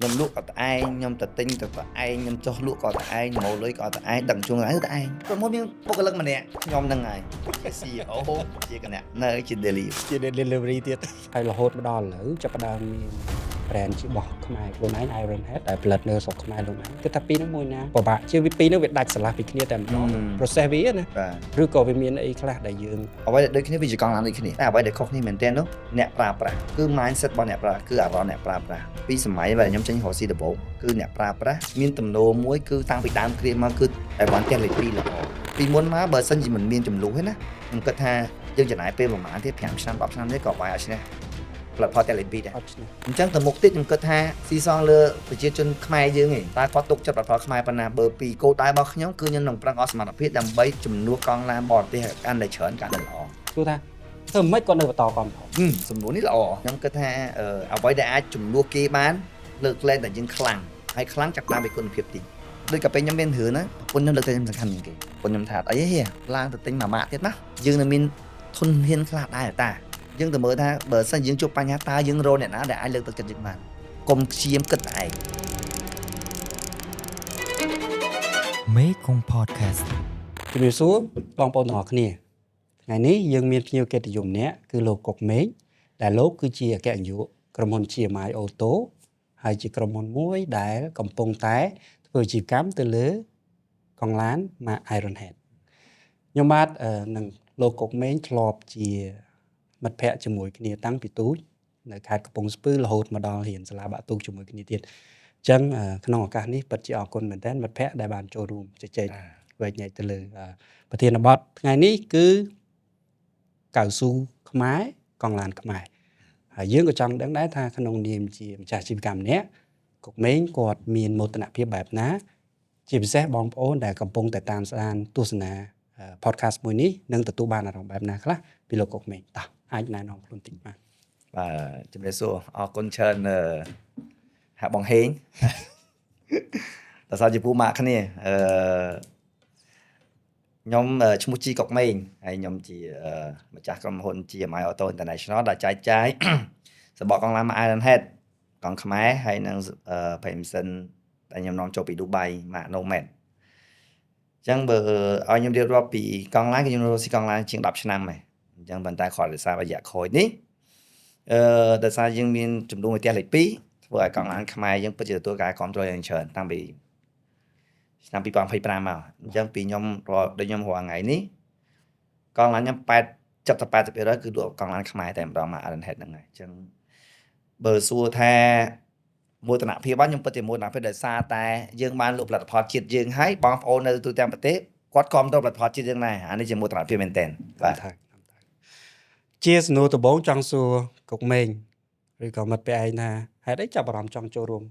ខ្ញុំលក់ក៏តែឯងខ្ញុំទៅទិញទៅតែឯងខ្ញុំចុះលក់ក៏តែឯងម៉ូលុយក៏តែឯងដឹងជួងឯងទៅតែឯងព្រោះមកមានបុគ្គលិកម្នាក់ខ្ញុំហ្នឹងហើយ CEO ជាគណៈនៅជា delivery ទៀតហើយរហូតមកដល់ឥឡូវចាប់ផ្ដើមមាន brand ជារបស់ខ្មែរខ្លួនឯង Iron Head ដែលផលិតនៅស្រុកខ្មែរខ្លួនឯងគឺថាពីរហ្នឹងមួយណាពិបាកជាពីរហ្នឹងវាដាច់ស្រឡះពីគ្នាតែម្ដង process វាណា បាទ ឬក៏វាមានអីខ្លះដែលយើង អ្វីដែលដូចគ្នាវាជាកង់ឡានដូចគ្នាតែអ្វីដែលខុសគ្នាមែនទែននោះអ្នកប្រើប្រាស់គឺ mindset របស់អ្នកប្រើគឺអារម្មណ៍អ្នកប្រើប្រាស់ពីសម័យដែលខ្ញុំចេញរកស៊ីដំបូងគឺអ្នកប្រើប្រាស់មានទំនោរមួយគឺតាំងពីដើមគ្រាមកគឺតែបានផ្ទះលេខ2ល្អពីមុនមកបើសិនជាមិនមានចំនួនទេណាខ្ញុំគិតថាយើងចំណាយពេលប្រហែលទៀត5ឆ្នាំ10ឆ្នាំនេះក៏បាយអត់ឈ្នះផលិតផលតែលេខ2ដែរ អត់ឈ្នះ អញ្ចឹងទៅមុខទៀតខ្ញុំគិតថាស៊ីសងលើប្រជាជនខ្មែរយើងឯងតើគាត់ទុកចិត្តផលិតផលខ្មែរប៉ុណ្ណាបើពីគោលដៅរបស់ខ្ញុំគឺខ្ញុំនឹងប្រឹងអស់សមត្ថភាពដើម្បីជំនួសកង់ឡានបរទេសកាន់តែច្រើនកាន់តែល្អ គឺថាធ្វើមិនក៏នៅបន្តកំផង សំណួរនេះល្អខ្ញុំគិតថាអ្វីដែលអាចជំនួសគេបានលើកលែងតែយើងខ្លាំងហើយខ្លាំងចាប់តាមពីគុណភាពទីដូចកាពេលខ្ញុំមានរឿងណាប្រពន្ធខ្ញុំលើកតែខ្ញុំសំខាន់ជាងគេប្រពន្ធខ្ញុំថាអីហេឡើងទៅទិញមួយម៉ាកទៀតណាយើងនឹងមានធនធានខ្លះដែរតាយើងទៅមើលថាបើសិនយើងជួបបញ្ហាតើយើងរកអ្នកណាដែលអាចលើកទឹកចិត្តយើងបានកុំព្យាយាមគិតតែឯង មេកុង podcast ជំរាបសួរបងប្អូនទាំងអស់គ្នាថ្ងៃនេះយើងមានភ្ញៀវកិត្តិយសម្នាក់គឺលោកកុកមេឃដែលលោកគឺជាអគ្គនាយកក្រុមហ៊ុន GMI Auto ហើយជាក្រុមហ៊ុនមួយដែលកំពុងតែធ្វើអាជីវកម្មទៅលើកង់ឡាន Mark Iron Head ខ្ញុំបាទនឹងលោកកុកមេឃធ្លាប់ជាមិត្តភ័ក្តិជាមួយគ្នាតាំងពីទូចនៅខេត្តកំពង់ស្ពឺរហូតមកដល់រៀនសាលាបាក់ទូកជាមួយគ្នាទៀតអញ្ចឹងក្នុងឱកាសនេះពិតជាអរគុណមែនទែនមិត្តភ័ក្តិដែលបានចូលរួមជជែកវែកញែកទៅលើប្រធានបទថ្ងៃនេះគឺកៅស៊ូខ្មែរកង់ឡានខ្មែរហើយយើងក៏ចង់ដឹងដែរថាក្នុងនាមជាម្ចាស់អាជីវកម្មម្នាក់កុកមេងគាត់មានមោទនភាពបែបណាជាពិសេសបងប្អូនដែលកំពុងតែតាមដានទស្សនា podcast មួយនេះនឹងទទួលបានអារម្មណ៍បែបណាខ្លះពីលោកកុកមេងតោះអាចណែនាំខ្លួនតិចបាទ ជំរាបសួរអរគុណច្រើនហាក់បងហេង តើសារជាពូម៉ាក់គ្នាខ្ញុំឈ្មោះជីកុកមេងហើយខ្ញុំជាម្ចាស់ក្រុមហ៊ុន GMI Auto International ដែលចែកចាយ សបកកង់ឡាន Iron Head កង់ខ្មែរហើយនឹងBremson ដែលខ្ញុំនាំចូលពីឌូបៃ Mark Nomad អញ្ចឹងបើឲ្យខ្ញុំរៀបរាប់ពីកង់ឡានគឺខ្ញុំរកស៊ីកង់ឡានជាង10ឆ្នាំហើយអញ្ចឹងប៉ុន្តែគ្រាន់តែសាររយៈក្រោយនេះដោយសារយើងមានចំនួនផ្ទះលេខ2ធ្វើឲ្យកង់ឡានខ្មែរយើងពិតជាទទួលការគ្រប់គ្រងយ៉ាងច្រើនតាំងពីឆ្នាំ2025មកអញ្ចឹងពីខ្ញុំដូចខ្ញុំរាល់ថ្ងៃនេះកង់ឡានខ្ញុំ80% គឺលក់កង់ឡានខ្មែរតែម្ដងមក Iron Head ហ្នឹងហើយអញ្ចឹងបើសួរថាមោទនភាពរបស់ខ្ញុំពិតជាមោទនភាពដោយសារតែយើងបានលក់ផលិតផលជាតិយើងហើយបងប្អូននៅទូទាំងប្រទេសគាត់គ្រប់គ្រងផលិតផលជាតិយើងដែរអានេះជាមោទនភាពមែនទែនបាទជាសំណួរដំបូងចង់សួរកុកមេងឬក៏មិត្តភ័ក្តិឯងថាហេតុអីចាប់អារម្មណ៍ចង់ចូលរួម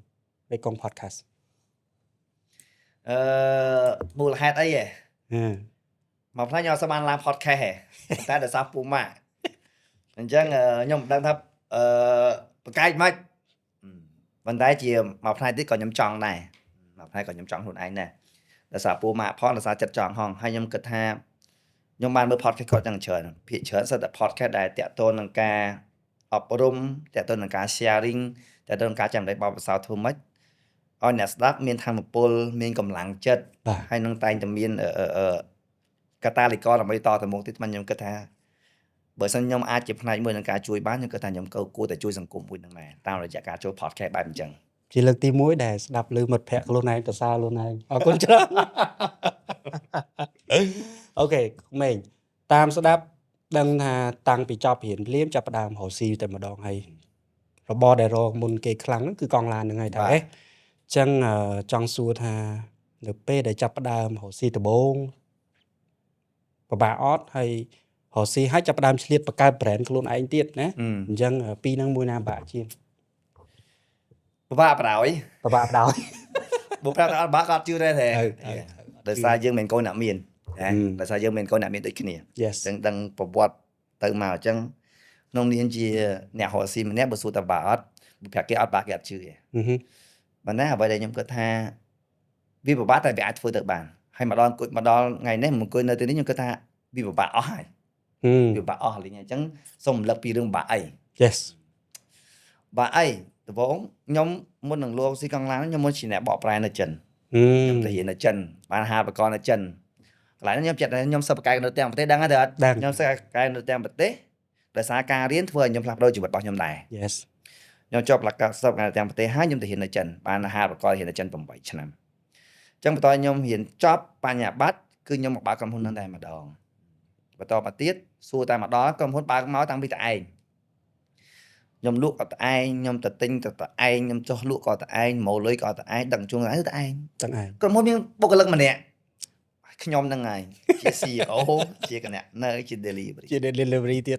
មេកុង podcast មូលហេតុអីហ៎មកផ្នែកខ្ញុំអត់ស្មានឡើង podcast ហ៎តែដោយសារពូម៉ាក់អញ្ចឹងខ្ញុំមិនដឹងថាបកែកមិនប៉ុន្តែជាមកផ្នែកទៀតក៏ខ្ញុំចង់ដែរមកផ្នែកក៏ខ្ញុំចង់ខ្លួនឯងដែរដោយសារពូម៉ាក់ផងដោយសារចិត្តចង់ហងហើយខ្ញុំគិតថាខ្ញុំបានមើល podcast គាត់យ៉ាងច្រើនភាគច្រើនសិតតែ podcast ដែលតាក់ទងនឹងការអប់រំតាក់ទងនឹងការ sharing តាក់ទងនឹងការចាំលេខបបិសោធ្វើម៉េចឲ្យអ្នកស្ដាប់មានធម៌ពលមានកម្លាំងចិត្តហើយនឹងតែងតែមានកតាលីករដើម្បីតទៅមុខទៀតខ្ញុំគិតថាបើសិនខ្ញុំអាចជាផ្នែកមួយក្នុងការជួយបានខ្ញុំគិតថាខ្ញុំគួរតែជួយសង្គមមួយនឹងដែរតាមរយៈការចូល podcast បែបអញ្ចឹងជាលើកទី1ដែលស្ដាប់ឮមិត្តភ័ក្តិខ្លួនឯងទៅសារខ្លួនឯងអរគុណច្រើនអូខេមេងតាមស្ដាប់ដឹងថាតាំងពីចប់រៀនភ្លាមចាប់ផ្ដើមរកស៊ីតែម្ដងហើយរបរដែលរកមុនគេខ្លាំងហ្នឹងគឺកង់ឡានហ្នឹងហើយដែរអញ្ចឹងចង់សួរថានៅពេលដែលចាប់ផ្ដើមរកស៊ីដំបូងពិបាកអត់ហើយរកស៊ីហើយចាប់ផ្ដើមឆ្លៀតបង្កើត brand ខ្លួនឯងទៀតណាអញ្ចឹងពីរហ្នឹងមួយណាបាក់ជាងពិបាកបណ្ដោយពិបាកបណ្ដោយបុប្រាប់ថាអត់បាក់ក៏អត់ជឿដែរទេដោយសារយើងមិនកូនអ្នកមានដោយសារយើងមិនកូនអ្នកមានដូចគ្នាអញ្ចឹងដឹងប្រវត្តិទៅមកអញ្ចឹងក្នុងនាមជាអ្នករកស៊ីម្នាក់បើសួរថាបាក់អត់បុប្រាប់គេអត់បាក់គេអត់ជឿទេប៉ុន្តែអ្វីដែលខ្ញុំគិតថាវាពិបាកតែវាអាចធ្វើទៅបានហើយមកដល់ថ្ងៃនេះមកអង្គុយនៅទីនេះខ្ញុំគិតថាវាពិបាកអស់ហើយវាពិបាកអស់លេងអញ្ចឹងសូមរំលឹកពីរឿងបាក់អី Yes បាក់អី ដំបូងខ្ញុំមុននឹងលក់ស៊ីកង់ឡានខ្ញុំមុនជាអ្នកបកប្រែនៅចិនខ្ញុំទៅរៀននៅចិនបានហាត់បកនៅចិនកន្លែងខ្ញុំចិត្តខ្ញុំសិស្សបកកាយនៅទាំងប្រទេសដឹងហើយទេអត់ខ្ញុំសិស្សបកកាយនៅទាំងប្រទេសដោយសារការរៀនធ្វើឲ្យខ្ញុំផ្លាស់ប្ដូរជីវិតរបស់ខ្ញុំដែរ Yes ខ្ញុំជាប់លក្ខណៈសិស្សបកកាយទាំងប្រទេសហើយខ្ញុំទៅរៀននៅចិនបានហាត់បករៀននៅចិន8ឆ្នាំអញ្ចឹងបន្ទាប់ខ្ញុំរៀនចប់បញ្ញាបត្រគឺខ្ញុំមកបើកក្រុមហ៊ុននឹងតែម្ដងបន្តមកទៀតសួរតែម្ដងក្រុមហ៊ុនបើកមកតាំងពីតែឯងខ្ញុំលក់ក៏តែឯងខ្ញុំទៅទិញទៅតែឯងខ្ញុំចុះលក់ក៏តែឯងមកលុយក៏តែឯងដឹកជញ្ជូនក៏តែឯងក្រុមហ៊ុនមានបុគ្គលិកម្នាក់ខ្ញុំហ្នឹងហើយជា CEO ជាគណៈនៅជា delivery ទៀត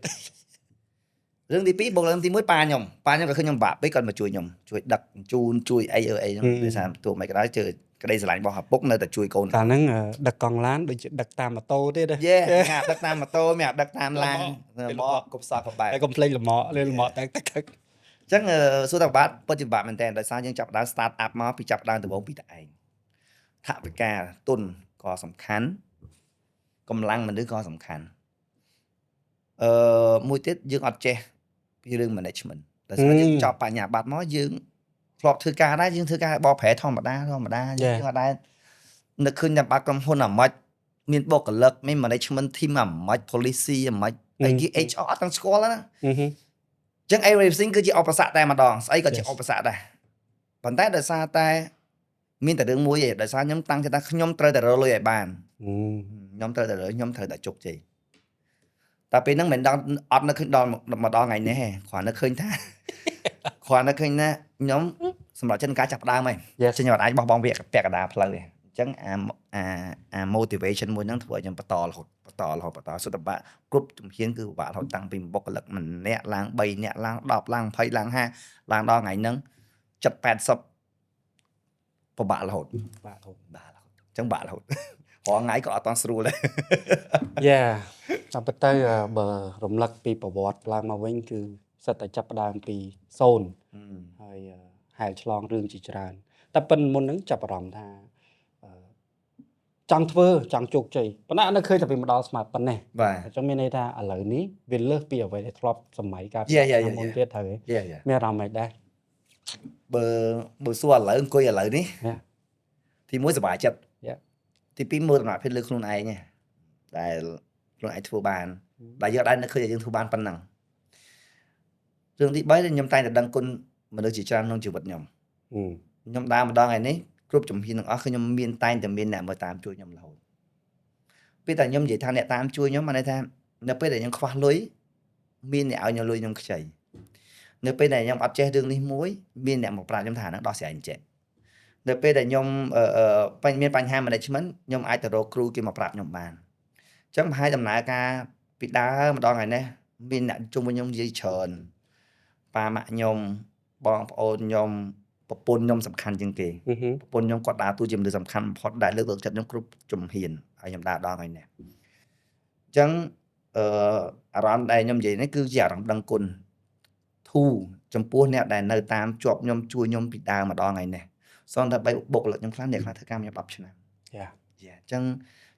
រឿងទី2បុគ្គលិកទី1ប៉ាខ្ញុំក៏ឃើញខ្ញុំបាក់ពេកគាត់មកជួយខ្ញុំជួយដឹកជញ្ជូនជួយអីហ្នឹងដោយសារទោះមិនក៏ដោយជឿក្តីស្រឡាញ់របស់ឪពុកនៅតែជួយកូនកាលហ្នឹងដឹកកង់ឡានដូចជាដឹកតាមម៉ូតូទេយេងាដឹកតាមម៉ូតូមានដឹកតាមឡានមកគប់សក់ក៏បែបហើយកុំភ្លេចលម៉កតែទឹកអញ្ចឹងសួរថាបាត់ពិតជាបាក់មែនតើដោយសារយើងចាប់ដើម start up មកពីចាប់ដើមដំបូងពីតែឯងថវិកាទុនក៏សំខាន់កម្លាំងមនុស្សក៏សំខាន់មួយទៀតយើងអត់ចេះពីរឿង management ដោយសារយើងចប់បញ្ញាបត្រមកយើងធ្លាប់ធ្វើការដែរយើងធ្វើការបោះប្រែធម្មតាយើងអត់ដែរនឹកឃើញតែបាត់ក្រុមហ៊ុនអាម៉េចមានបុគ្គលិកមាន management team អាម៉េច policy អាម៉េចអីគេ HR អត់ទាំងស្គាល់ណាអញ្ចឹង everything គឺជាឧបសគ្គតែម្ដងស្អីក៏ជាឧបសគ្គដែរប៉ុន្តែដោយសារតែមានតែរឿងមួយឯងដោយសារខ្ញុំតាំងចិត្តថាខ្ញុំត្រូវតែរកលុយឲ្យបានខ្ញុំត្រូវតែជោគជ័យតែពេលហ្នឹងមិនដល់អត់នឹកឃើញដល់ម្ដងថ្ងៃនេះទេគ្រាន់តែឃើញថាខ្ញុំសម្រាប់ចិត្តការចាប់ដើមហ្នឹងខ្ញុំអត់អាចបោះបង់វាពាក់កណ្ដាលផ្លូវទេអញ្ចឹងអា motivation មួយហ្នឹងធ្វើឲ្យខ្ញុំបន្តរហូតសុទ្ធតែគ្រប់ជំហានគឺពិបាករហូតតាំងពីបុគ្គលិកម្នាក់ឡើង3នាក់ឡើង10ឡើង20ឡើង50ឡើងដល់ថ្ងៃហ្នឹង70-80ពិបាករហូតអញ្ចឹងបាក់រហូតរាល់ថ្ងៃក៏អត់តស្រួលដែរតាមពិតទៅបើរំលឹកពីប្រវត្តិឡើងមកវិញគឺសិតតែចាប់ផ្ដើមពី0ហើយហែលឆ្លងរឿងជាច្រើនតែប៉ុន្តែមុនហ្នឹងចាប់អារម្មណ៍ថាចង់ជោគជ័យប៉ុន្តែអត់នៅឃើញតែពីម្ដងស្មើប៉ុណ្ណេះអញ្ចឹងមានន័យថាឥឡូវនេះវាលើសពីអ្វីដែលធ្លាប់សម័យកាលពីមុនទៀតហើយមានអារម្មណ៍មិនដែរបើសួរឥឡូវអង្គុយឥឡូវនេះទី1សុបាយចិត្តទី2មើលដំណាក់ភាពលើខ្លួនឯងដែលខ្លួនឯងធ្វើបានដែលយើងអាចនឹកឃើញថាយើងធ្វើបានប៉ុណ្ណឹងរឿងទី3ដែលខ្ញុំតែងតែដឹងគុណមនុស្សជាច្រើនក្នុងជីវិតខ្ញុំដើរម្ដងថ្ងៃនេះគ្រប់ជំហានទាំងអស់គឺខ្ញុំតែងតែមានអ្នកមកតាមជួយខ្ញុំរហូតពេលតែខ្ញុំនិយាយថាអ្នកតាមជួយខ្ញុំមានន័យថានៅពេលដែលខ្ញុំខ្វះលុយមានអ្នកឲ្យខ្ញុំលុយខ្ញុំខ្ចីនៅពេលដែលខ្ញុំអត់ចេះរឿងនេះមួយមានអ្នកមកប្រាប់ខ្ញុំថាហ្នឹងដោះស្រាយអញ្ចឹងនៅពេលដែលខ្ញុំមានបញ្ហា management ខ្ញុំអាចទៅរកគ្រូគេមកប្រាប់ខ្ញុំបានអញ្ចឹងប្រហែលដំណើរការពីដើមម្ដងថ្ងៃនេះមានអ្នកជុំវិញខ្ញុំនិយាយច្រើនប៉ាម៉ាក់ខ្ញុំបងប្អូនខ្ញុំប្រពន្ធខ្ញុំសំខាន់ជាងគេប្រពន្ធខ្ញុំគាត់ដើរតួជាមនុស្សសំខាន់បំផុតដែលលើកទឹកចិត្តខ្ញុំគ្រប់ជំហានហើយខ្ញុំដើរដល់ថ្ងៃនេះអញ្ចឹងអារម្មណ៍ដែលខ្ញុំនិយាយនេះគឺជាអារម្មណ៍ដឹងគុណធូរចំពោះអ្នកដែលនៅតាមជាប់ខ្ញុំជួយខ្ញុំពីដើមម្ដងថ្ងៃនេះសន្តែបីបុគ្គលិកខ្ញុំខ្លះអ្នកខ្លះធ្វើការខ្ញុំ10ឆ្នាំអញ្ចឹង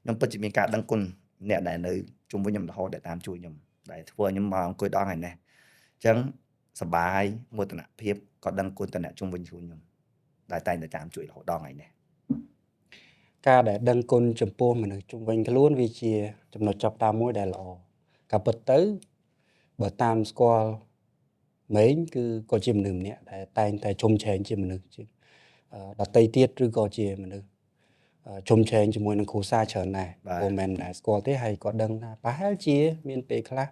ខ្ញុំពិតជាមានការដឹងគុណអ្នកដែលនៅជុំវិញខ្ញុំរហូតដែលតាមជួយខ្ញុំដែលធ្វើឲ្យខ្ញុំមកអង្គុយដល់ថ្ងៃនេះអញ្ចឹងសប្បាយមោទនភាពក៏ដឹងគុណតអ្នកជុំវិញខ្លួនខ្ញុំដែលតែងតែតាមជួយរហូតដល់ថ្ងៃនេះការដែលដឹងគុណចំពោះមនុស្សជុំវិញខ្លួនវាជាចំណុចចាប់តាមមួយដែលល្អការពិតទៅបើតាមស្គាល់ម៉េងគឺក៏ជាមនុស្សម្នាក់ដែលតែងតែជុំជែងជាមនុស្សជាដតីទៀតឬក៏ជាមនុស្សជុំជែងជាមួយនឹងគ្រួសារច្រើនដែរព្រោះមិនដែលស្គាល់ទេហើយក៏ដឹងថាប្រហែលជាមានពេលខ្លះ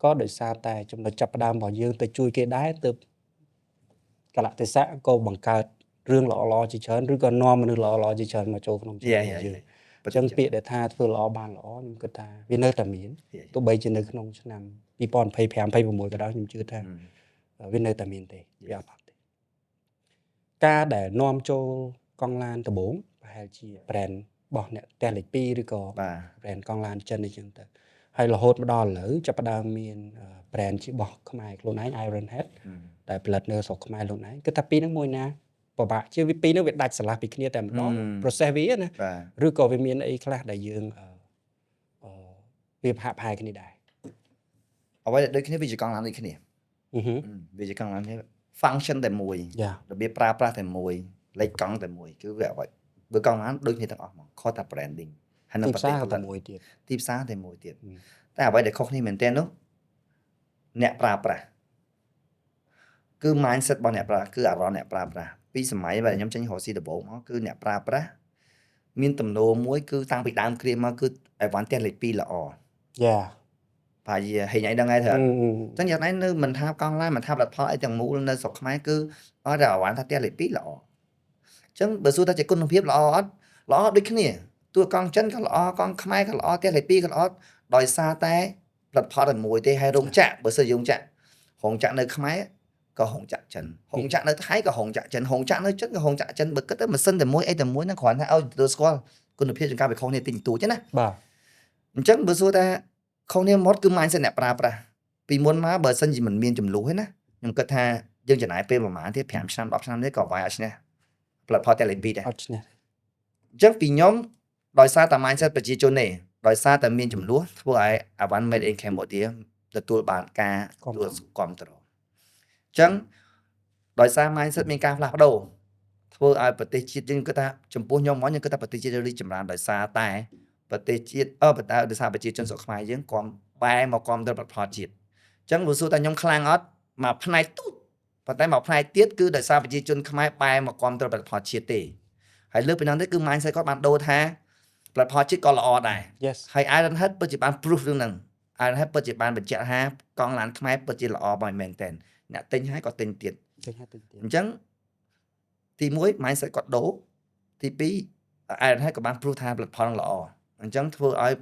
ក៏ដោយសារតែចំណុចចាប់ផ្ដើមរបស់យើងទៅជួយគេដែរទើបកលៈទេសៈក៏បង្កើតរឿងល្អៗជាច្រើនឬក៏នាំមនុស្សល្អៗជាច្រើនមកចូលក្នុងជីវិតយើងអញ្ចឹងពាក្យដែលថាធ្វើល្អបានល្អខ្ញុំគិតថាវានៅតែមានទោះបីជានៅក្នុងឆ្នាំ2025 26ក៏ដោយខ្ញុំជឿថាវានៅតែមានទេវាអត់ផុតទេការដែលនាំចូលកង់ឡានដំបូងប្រហែលជា brand របស់អ្នកផ្ទះលេខ2ឬក៏ brand កង់ឡានចិនអីចឹងទៅហើយរហូតមកដល់ឥឡូវចាប់ផ្ដើមមាន brand ជារបស់ខ្មែរខ្លួនឯង Iron Head ដែលផលិតនៅស្រុកខ្មែរខ្លួនឯងគឺថាពីរហ្នឹងមួយណាពិបាកជាពីរហ្នឹងវាដាច់ស្រឡះពីគ្នាតែម្ដង process វាណាឬក៏វាមានអីខ្លះដែលយើងវាហាក់ផាយគ្នាដែរអ្វីដែលដូចគ្នាវាជាកង់ឡានដូចគ្នាវាជាកង់ឡាន function តែមួយ យ៉ា របៀបប្រើប្រាស់តែមួយលេខកង់តែមួយគឺវាអ្វីបើកង់ឡានដូចគ្នាទាំងអស់ហ្មងខុសតែ branding ហើយនឹង ទី ប្រ ផ្ ទេស សារក៏ ផលិ តែ ត មួយទៀត ទីផ្សារតែមួយទៀត ហឹម តែអ្វីដែលខុសគ្នាមែនទែននោះអ្នកប្រើប្រាស់គឺ mindset របស់អ្នកប្រើគឺអារម្មណ៍អ្នកប្រើប្រាស់ពីសម័យដែលខ្ញុំចេញរកស៊ីដំបូងមកគឺអ្នកប្រើប្រាស់មានទំនោរមួយគឺតាំងពីដើមគ្រាមកគឺអីវ៉ាន់ផ្ទះលេខ2ល្អ យ៉ា ប្រហែលជាហេញអីដឹងហើយត្រូវអ ហឹម ញ្ចឹងយ៉ាងណានៅមិនថាកង់ឡានមិនថាផលិតផលអីទាំងមូលនៅស្រុកខ្មែរគឺអត់តែអាវ៉ាន់ថាផ្ទះលេខ2ល្អអញ្ចឹងបើសួរថាជាគុណភាពល្អអត់ល្អដូចគ្នាទោះកង់ចិនក៏ល្អកង់ខ្មែរក៏ល្អផ្ទះលេខ2ក៏ល្អដោយសារតែផលិតផលតែមួយទេហើយរោងចក្របើសិនរោងចក្រនៅខ្មែរក៏រោងចក្រចិនរោងចក្រនៅថៃក៏រោងចក្រចិនរោងចក្រនៅចិនក៏រោងចក្រចិនបើគិតទៅម៉ាស៊ីនតែមួយអីតែមួយហ្នឹងគ្រាន់តែឲ្យទទួលស្គាល់គុណភាពចង្ការវិខុសគ្នាតិចតួចទេណា បាទ អញ្ចឹងបើសួរថាខុសគ្នាមកគឺ mindset អ្នកប្រើប្រាស់ពីមុនមកបើសិនជាមិនមានចំនួនទេណាខ្ញុំគិតថាយើងចំណាយពេលប្រហែលទៀត5ឆ្នាំ10ឆ្នាំនេះក៏វាយអត់ឈ្នះផលិតផលតែលេខ2ដែរ អត់ឈ្នះ អញ្ចឹងពីខ្ញុំដោយសារតែ mindset ប្រជាជនទេដោយសារតែមានចំនួនធ្វើឲ្យអាវ៉ាន់ made in Cambodia ទទួលបានការទទួលគាំទ្រអញ្ចឹងដោយសារ mindset មានការផ្លាស់ប្ដូរធ្វើឲ្យប្រទេសជាតិយើងគិតថាចំពោះខ្ញុំមកខ្ញុំគិតថាប្រទេសជាតិរីកចម្រើនដោយសារតែប្រទេសជាតិបន្តដោយសារប្រជាជនស្រុកខ្មែរយើងគាំបែរមកគាំទ្រផលិតផលជាតិអញ្ចឹងបើសួរថាខ្ញុំខ្លាំងអត់មកផ្នែកទូចប៉ុន្តែមកផ្នែកទៀតគឺដោយសារប្រជាជនខ្មែរបែរមកគាំទ្រផលិតផលជាតិទេហើយលើពីហ្នឹងទៅគឺ mindset គាត់បានដូរថាផលិតផលជាតិក៏ល្អដែរ Yes ហើយ Iron Head ពិតជាបាន proof រឿងហ្នឹង Iron Head ពិតជាបានបញ្ជាក់ថាកង់ឡានខ្មែរពិតជាល្អបងមែនតើអ្នកទិញហើយក៏ទិញទៀត ចេញហើយទៅទៀត អញ្ចឹងទី1 mindset គាត់ដូរទី2 Iron Head ក៏បាន proof ថាផលិតផលហ្នឹងល្អអញ្ចឹងធ្វើឲ្យ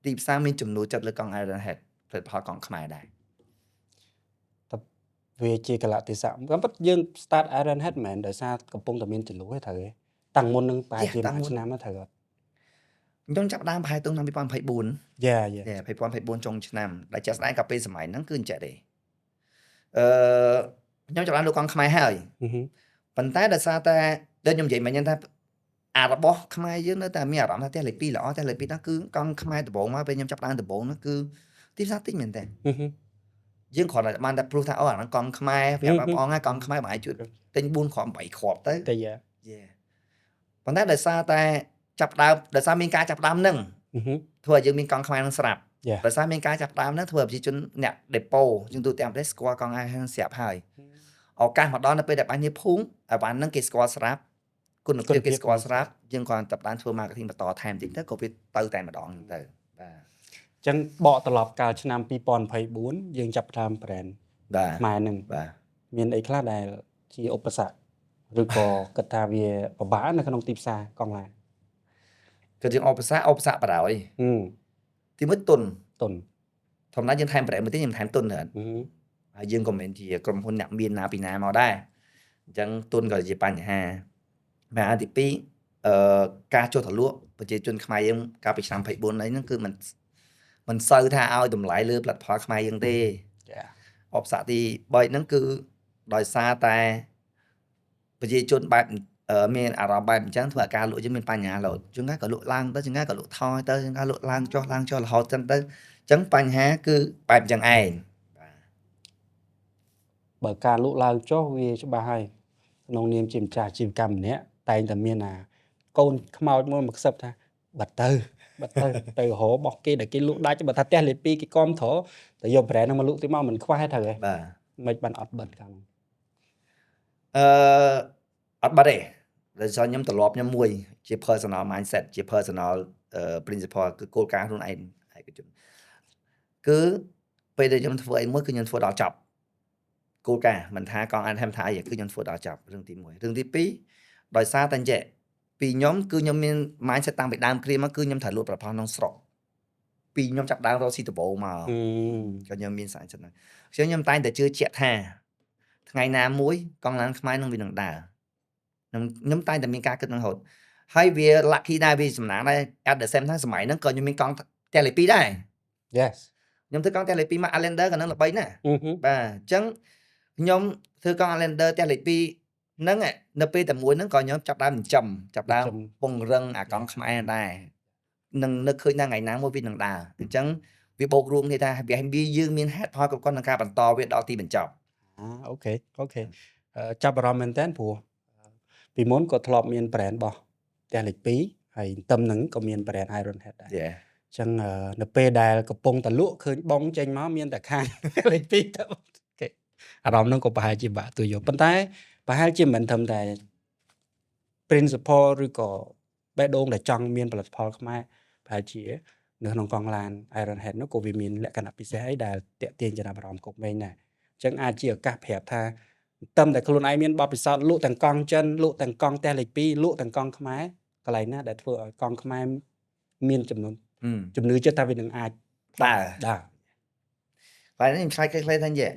ទីផ្សារមានចំនួនចិត្តលើកង់ Iron Head ផលិតផលកង់ខ្មែរដែរ វាជាកលៈទេសៈក៏ប៉ុន្តែយើង start Iron Head មិនមែនដោយសារកំពុងតែមានចលួយត្រូវទេតាំងមុននឹងប្រហែលជាមួយឆ្នាំទៅត្រូវអត់ ខ្ញុំចាប់ដើមប្រហែលទៅឆ្នាំ2024 យ៉ា 2024ចុងឆ្នាំដែលចាក់ស្ដែងកាលពេលសម័យហ្នឹងគឺអញ្ចឹងទេខ្ញុំចាប់ដើមលក់កង់ខ្មែរហើយ ប៉ុន្តែដោយសារតែដូចខ្ញុំនិយាយមិញហ្នឹងថាអារបស់ខ្មែរយើងនៅតែមានអារម្មណ៍ថាផ្ទះលេខ2ល្អផ្ទះលេខ2ហ្នឹងគឺកង់ខ្មែរដំបូងមកពេលខ្ញុំចាប់ដើមដំបូងហ្នឹងគឺទីផ្សារតិចមែនតើយើងគ្រាន់តែបានតែ proof ថាអូអាហ្នឹងកង់ខ្មែរប្រាប់បងហើយកង់ខ្មែរបងឯងជួយទិញ4គ្រាប់8គ្រាប់ទៅ តែយ៉ា ប៉ុន្តែដោយសារតែចាប់ដើមដោយសារមានការចាប់ដើមហ្នឹងធ្វើឲ្យយើងមានកង់ខ្មែរហ្នឹងស្រាប់ដោយសារមានការចាប់ដើមហ្នឹងធ្វើឲ្យប្រជាជនអ្នកដេប៉ូយើងទូទាំងប្រទេសស្គាល់កង់ហ្នឹងស្រាប់ហើយឱកាសមកដល់នៅពេលដែលបាញ់នេះភូមិអាវ៉ាន់ហ្នឹងគេស្គាល់ស្រាប់គុណភាពគេស្គាល់ស្រាប់យើងគ្រាន់តែបានធ្វើ marketing បន្តថែមតិចទៅក៏វាទៅតែម្ដងហ្នឹងទៅបាទ អញ្ចឹងបកត្រឡប់កាលឆ្នាំ2024យើងចាប់តាម brand បាទ ខ្មែរហ្នឹង បាទ មានអីខ្លះដែលជាឧបសគ្គឬក៏គិតថាវាពិបាកនៅក្នុងទីផ្សារកង់ឡាន គឺយើងឧបសគ្គបរោយទីមួយទុន តុន ធម្មតាយើងថែម brand មួយទៀតយើងថែមទុនទៅហើយយើងក៏មិនជាក្រុមហ៊ុនអ្នកមានណាពីណាមកដែរអញ្ចឹងទុនក៏ជាបញ្ហាបាទទី2ការចុះទៅលក់ប្រជាជនខ្មែរយើងកាលពីឆ្នាំ24អីហ្នឹងគឺមិនសូវថាឲ្យតម្លៃលើផលិតផលខ្មែរយើងទេ ចា ឧបសគ្គទី3ហ្នឹងគឺដោយសារតែប្រជាជនបែបមានអារម្មណ៍បែបអញ្ចឹងធ្វើឲ្យការលក់យើងមានបញ្ហាលោតជួនកាលក៏លក់ឡើងទៅជួនកាលក៏លក់ថយទៅជួនកាលលក់ឡើងចុះរហូតចឹងទៅអញ្ចឹងបញ្ហាគឺបែបអញ្ចឹងឯង បើការលក់ឡើងចុះវាច្បាស់ហើយក្នុងនាមជាម្ចាស់អាជីវកម្មម្នាក់តែងតែមានអាកូនខ្មោចមួយមកខ្សឹបថាបាត់ទៅទៅរហោបោះគេដែលគេលក់ដាច់បើថាផ្ទះលេខ2គេគាំទ្រតែយក brand ហ្នឹងមកលក់ទៀតមកមិនខ្វះត្រូវទេ បាទ មិនបានអត់បិទខាង អត់បាត់ទេដោយសារខ្ញុំត្រឡប់ខ្ញុំមួយជា personal mindset ជា personal principle គឺគោលការណ៍ខ្លួនឯងឯកជនគឺពេលដែលខ្ញុំធ្វើអីមួយគឺខ្ញុំធ្វើដល់ចប់គោលការណ៍មិនថាកង់អានថាអីគឺខ្ញុំធ្វើដល់ចប់រឿងទី1រឿងទី2ដោយសារតែអញ្ចឹងពីខ្ញុំគឺខ្ញុំមាន mindset តាំងពីដើមគ្រាមកគឺខ្ញុំត្រូវលក់ប្រព័ន្ធក្នុងស្រុកពីខ្ញុំចាប់ដើមរកស៊ីដំបូងមកក៏ខ្ញុំមានសារចិត្តហ្នឹងខ្ញុំតែងតែជឿជាក់ថាថ្ងៃណាមួយកង់ឡានខ្មែរនឹងវានឹងដើរខ្ញុំតែងតែមានការគិតនឹងរហូតហើយវា lucky ដែរវាសំណាងដែរ at the same time សម័យហ្នឹងក៏ខ្ញុំមានកង់ផ្ទះលេខ2ដែរ Yes ខ្ញុំធ្វើកង់ផ្ទះលេខ2មក Outlander ក៏នឹងល្បីណាស់បាទអញ្ចឹងខ្ញុំធ្វើកង់ Outlander ផ្ទះលេខ2ហ្នឹងនៅពេលតែមួយហ្នឹងក៏ខ្ញុំចាប់ដើមចាប់ដើមពង្រឹងអាកង់ខ្មែរដែរនឹងនឹកឃើញថាថ្ងៃណាមួយវានឹងដើរអញ្ចឹងវាបូករួមគ្នាថាវាយើងមាន head point គ្រប់គ្រាន់ក្នុងការបន្តវាដល់ទីបញ្ចប់ អូខេចាប់អារម្មណ៍មែនតើព្រោះពីមុនក៏ធ្លាប់មាន brand របស់ផ្ទះលេខ2ហើយទឹមហ្នឹងក៏មាន brand Iron Head ដែរ Yeah អញ្ចឹងនៅពេលដែលកំពុងតែលក់ឃើញបងចេញមកមានតែខាង លេខ2ទៅអូខេអារម្មណ៍ហ្នឹងក៏ប្រហែលជាបាក់ទួយយកប៉ុន្តែប្រហែលជាមិនត្រឹមតែ principle ឬក៏បេះដូងដែលចង់មានផលិតផលខ្មែរប្រហែលជានៅក្នុងកងឡាន Iron Head នោះក៏វាមានលក្ខណៈពិសេសអីដែលតាក់ទាញចំណាប់អារម្មណ៍គុកមេងដែរអញ្ចឹងអាចជាឱកាសប្រាប់ថាតែខ្លួនឯងមានបទពិសោធន៍លក់ទាំងកង់ចិនលក់ទាំងកង់ផ្ទះលេខ2លក់ទាំងកង់ខ្មែរកន្លែងណាដែលធ្វើឲ្យកង់ខ្មែរមានចំនួនជំនឿចិត្តថាវានឹងអាច ដើរ ដើរ ហើយខ្ញុំឆ្លៃខ្លីៗថានិយាយ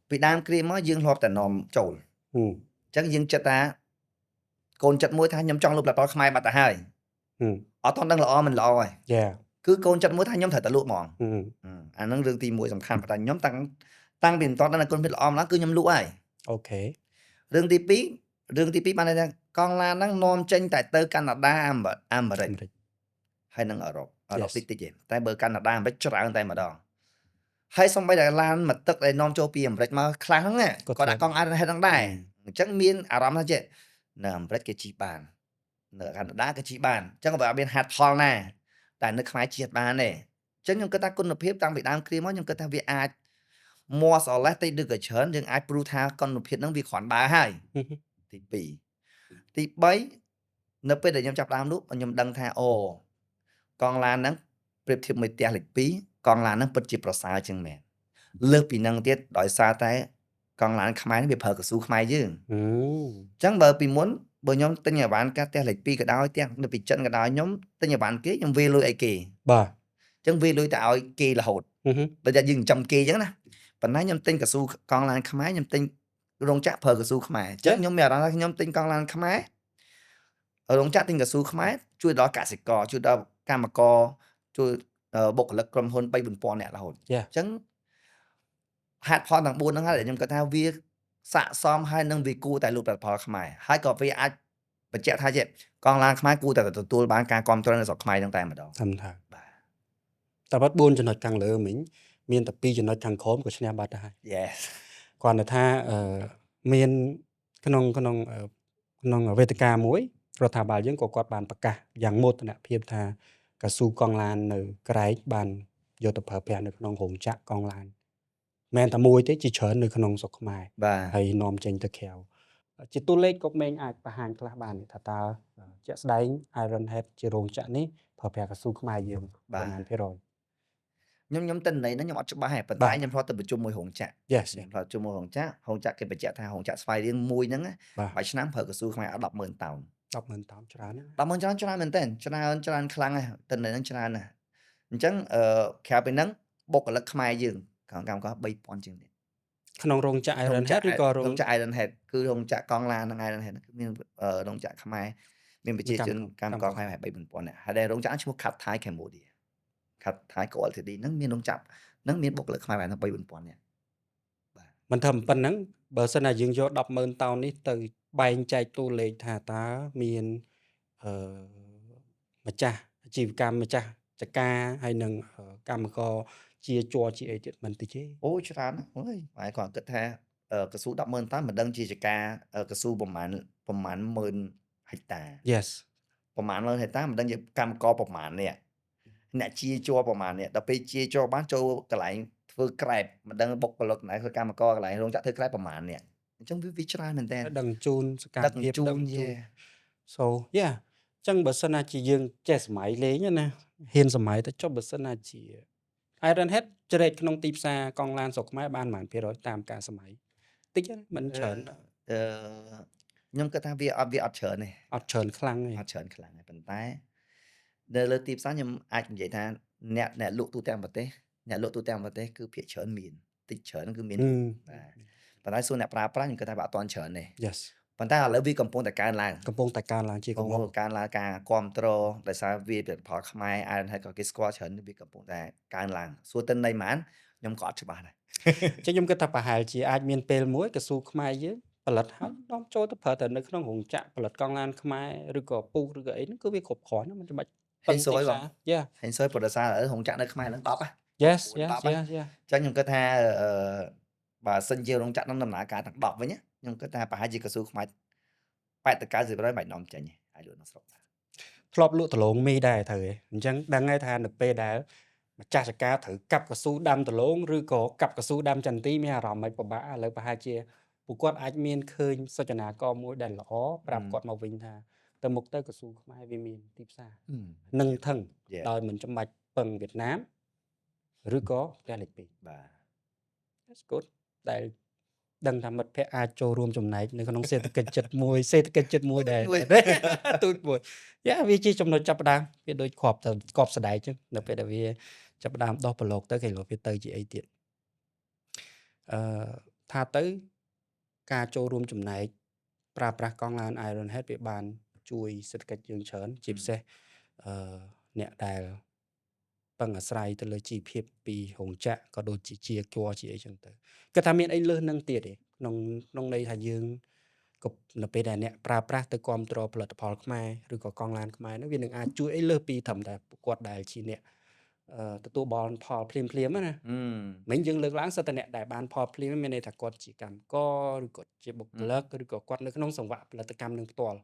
ពីដើមគ្រាមកយើងធ្លាប់តែនាំចូល ហឹម អញ្ចឹងយើងចិត្តថាកូនចិត្តមួយថាខ្ញុំចង់លក់ផលិតផលខ្មែរបាត់ទៅហើយ ហឹម អត់តន់ដឹងល្អមិនល្អហើយ យ៉ា គឺកូនចិត្តមួយថាខ្ញុំត្រូវតែលក់ហ្មង ហឹម អាហ្នឹងរឿងទី1សំខាន់ប៉ុន្តែខ្ញុំតាំងពីមិនតន់ដឹងថាកូនចិត្តល្អម្ល៉េះគឺខ្ញុំលក់ហើយ អូខេ រឿងទី2បានន័យថាកង់ឡានហ្នឹងនាំចេញតែទៅកាណាដាអាមេរិកហើយនិងអឺរ៉ុបតិចទេតែបើកាណាដាអាមេរិកច្រើនតែម្ដងហើយសូម្បីតែឡានមកទឹកដែលនាំចូលពីអាមេរិកមកខ្លះហ្នឹងក៏ដាក់កង់ Iron Head ហ្នឹងដែរអញ្ចឹងមានអារម្មណ៍ថាចេះនៅអាមេរិកគេជិះបាននៅកាណាដាគេជិះបានអញ្ចឹងក៏វាមានហេតុផលណាតែនៅខ្មែរជិះបានទេអញ្ចឹងខ្ញុំគិតថាគុណភាពតាំងពីដើមគ្រាមកខ្ញុំគិតថាវាអាច more or less តិចឬក៏ច្រើនយើងអាចព្រូថាគុណភាពហ្នឹងវាគ្រាន់បើហើយ ទី2ទី3នៅពេលដែលខ្ញុំចាប់ដើមលក់ខ្ញុំដឹងថាអូកង់ឡានហ្នឹងប្រៀបធៀបមួយផ្ទះលេខ2កង់ឡានហ្នឹងពិតជាប្រសើរជាងមែនលើសពីហ្នឹងទៀតដោយសារតែកង់ឡានខ្មែរនេះវាប្រើកស៊ូខ្មែរយើង អឺ អញ្ចឹងបើពីមុនបើខ្ញុំទិញអាវ៉ាន់កាត់ផ្ទះលេខ2ក៏ដោយផ្ទះនៅពីចិនក៏ដោយខ្ញុំទិញអាវ៉ាន់គេខ្ញុំវាលុយឲ្យគេ បាទ អញ្ចឹងវាលុយទៅឲ្យគេរហូត ដូចតែយើងចិញ្ចឹមគេអញ្ចឹងណាប៉ុន្តែខ្ញុំទិញកស៊ូកង់ឡានខ្មែរខ្ញុំទិញរោងចក្រប្រើកស៊ូខ្មែរអញ្ចឹងខ្ញុំមានអារម្មណ៍ថាខ្ញុំទិញកង់ឡានខ្មែររោងចក្រទិញកស៊ូខ្មែរជួយដល់កសិករជួយដល់កម្មករជួយបុគ្គលិកក្រុមហ៊ុន 3-4,000 នាក់រហូតអញ្ចឹងហេតុផលទាំង4ហ្នឹងហើយដែលខ្ញុំគិតថាវាស័ក្តិសមហើយនឹងវាគួរតែលក់ផលិតផលខ្មែរហើយក៏វាអាចបញ្ជាក់ថាជាកង់ឡានខ្មែរគួរតែទទួលបានការគ្រប់គ្រងនៅស្រុកខ្មែរហ្នឹងតែម្ដង សំថា បាទ តែបាត់4ចំណុចខាងលើមិញមានតែ2ចំណុចខាងក្រោមក៏ឈ្នះបាត់ដែរ Yes គាត់នៅថាមានក្នុងវេទិកាមួយរដ្ឋាភិបាលយើងក៏គាត់បានប្រកាសយ៉ាងមោទនភាពថាកស៊ូកង់ឡាននៅក្រែកបានយកទៅប្រើប្រាស់នៅក្នុងរោងចក្រកង់ឡានមិនតែមួយទេជាច្រើននៅក្នុងស្រុកខ្មែរ បាទ ហើយនាំចេញទៅក្រៅជាតួលេខក៏មិនអាចបង្ហាញខ្លះបានថាតើជាក់ស្ដែង Iron Head ជារោងចក្រនេះប្រើប្រាស់កស៊ូខ្មែរយើងប្រហែលភាគរយ ខ្ញុំទិន្នន័យហ្នឹងខ្ញុំអត់ច្បាស់ទេប៉ុន្តែខ្ញុំធ្លាប់ទៅប្រជុំមួយរោងចក្រ Yes ខ្ញុំធ្លាប់ប្រជុំមួយរោងចក្រគេបញ្ជាក់ថារោងចក្រស្វាយរៀងមួយហ្នឹងមួយឆ្នាំប្រើកស៊ូខ្មែរអត់ 100000 តោន 100000 តោនច្រើនណាស់ 100000 ច្រើនមែនតើច្រើនខ្លាំងណាស់ទិន្នន័យហ្នឹងច្រើនណាស់អញ្ចឹងក្រៅពីហ្នឹងបុគ្គលិកខ្មែរយើងកម្មករ3000ជាងទៀត ក្នុងរោងចក្រ Iron Head ឬក៏រោង ចក្រ Iron Head គឺរោងចក្រកង់ឡានហ្នឹង Iron Head គឺមានរោងចក្រខ្មែរមានប្រជាជនកម្មករខ្មែរ 3000 នាក់ហើយរោងចក្រឈ្មោះ Cat Thai Cambodia Cat Thai Co Ltd ហ្នឹងមានរោងចក្រហ្នឹងមានបុគ្គលិកខ្មែរប្រហែល 3000 នាក់ មិនថាប៉ុណ្ណឹងបើសិនណាយើងយក 100000 តោននេះទៅបែងចែកតួលេខថាតើមានម្ចាស់អាជីវកម្មម្ចាស់ចការហើយនឹងកម្មករជាជួរជាអីទៀតមិនតិចទេ អូច្រើនណាស់អើយហើយគាត់គិតថាកស៊ូ 100000 តោនមិនដឹងជាចការកស៊ូប្រមាណម៉ឺនហិកតា Yes ប្រមាណម៉ឺនហិកតាមិនដឹងជាកម្មករប្រមាណនេះអ្នកជាជួរប្រមាណនេះដល់ពេលជាជួរបានចូលកន្លែងធ្វើក្រែបមិនដឹងបុគ្គលិកណែធ្វើកម្មករកន្លែងរោងចក្រធ្វើក្រែបប្រមាណនេះអញ្ចឹងវាច្រើនមែនតើ ដឹងជូនសកម្មភាព ដឹងជូន So yeah អញ្ចឹងបើសិនណាជាយើងចេះសម័យលេងណាហ៊ានសម័យទៅចុះបើសិនណាជា Iron Head ជ្រែកក្នុងទីផ្សារកង់ឡានស្រុកខ្មែរបានប៉ុន្មានភាគរយតាមការសម័យតិចមិនច្រើន ខ្ញុំគិតថាវាអត់ច្រើនទេ អត់ច្រើនខ្លាំងទេ អត់ច្រើនខ្លាំងទេប៉ុន្តែនៅលើទីផ្សារខ្ញុំអាចនិយាយថាអ្នកលក់ទូទាំងប្រទេសគឺភាគច្រើនមានតិចច្រើនគឺមានបាទប៉ុន្តែសួរអ្នកប្រើប្រាស់ខ្ញុំគិតថាវាអត់ទាន់ច្រើនទេ Yes ប៉ុន្តែឥឡូវវាកំពុងតែកើនឡើង កំពុងតែកើនឡើងជាកំពុង កើនឡើងការគ្រប់គ្រងដោយសារវាផលិតផលខ្មែរIron Headក៏គេស្គាល់ច្រើនវាកំពុងតែកើនឡើងសួរទិន្នន័យប៉ុន្មានខ្ញុំក៏អត់ច្បាស់ដែរ អញ្ចឹងខ្ញុំគិតថាប្រហែលជាអាចមានពេលមួយកស៊ូខ្មែរយើងផលិតហើយនាំចូលទៅប្រើតែនៅក្នុងរោងចក្រផលិតកង់ឡានខ្មែរឬក៏ពូកឬក៏អីហ្នឹងគឺវាគ្រប់គ្រាន់មិនចាំបាច់ ហេងស៊ុយបង Yeah ហេងស៊ុយប្រដៅសាររោងចក្រនៅខ្មែរហ្នឹង10ហ៎ Yes 4-10 yeah ចឹងខ្ញុំគិតថា បើសិនជារោងចក្រនឹងដំណើរការទាំង10វិញខ្ញុំគិតថាប្រហែលជាកស៊ូខ្មែរ80-90% បាច់នាំចេញហើយលក់ក្នុងស្រុក ធ្លាប់លក់ដលងមីដែរត្រូវទេអញ្ចឹងដឹងហើយថានៅពេលដែលម្ចាស់ចការត្រូវកាប់កស៊ូដាំដលងឬក៏កាប់កស៊ូដាំចន្ទីមានអារម្មណ៍មិនពិបាកឥឡូវប្រហែលជាពួកគាត់អាចមានឃើញសចនាករមួយដែលល្អប្រាប់គាត់មកវិញថាទៅមុខទៅកស៊ូខ្មែរវាមានទីផ្សារនឹងថឹងដោយមិនចាំបាច់ពឹងវៀតណាមឬក៏ផ្ទះលេខ2បាទ That's good ដែលដឹងថាមិត្តភ័ក្តិអាចចូលរួមចំណែកនៅក្នុងសេដ្ឋកិច្ចចិត្តមួយដែរទូចមួយយ៉ាវាជាចំណុចចាប់ផ្ដើមវាដូចគ្រាប់ស្ដែកចឹងនៅពេលដែលវាចាប់ផ្ដើមដោះប្រឡូកទៅគេលោកវាទៅជាអីទៀតថាទៅការចូលរួមចំណែកប្រើប្រាស់កង់ឡាន Iron Head វាបានជួយសេដ្ឋកិច្ចយើងច្រើនជាពិសេសអ្នកដែលពឹងអាស្រ័យទៅលើជីវភាពពីរោងចក្រក៏ដូចជាជាគួរជាអីចឹងទៅគាត់ថាមានអីលើសនឹងទៀតទេក្នុងន័យថាយើងក៏នៅពេលដែលអ្នកប្រើប្រាស់ទៅគ្រប់គ្រងផលិតផលខ្មែរឬក៏កង់ឡានខ្មែរនោះវានឹងអាចជួយអីលើសពីត្រឹមតែគាត់ដែលជាអ្នកទទួលបានផលភ្លាមណាមិញយើងលើកឡើងសិតតែអ្នកដែលបានផលភ្លាមមានន័យថាគាត់ជាកម្មករឬក៏ជាបុគ្គលិកឬក៏គាត់នៅក្នុងសង្វាក់ផលិតកម្មនឹងផ្ទាល់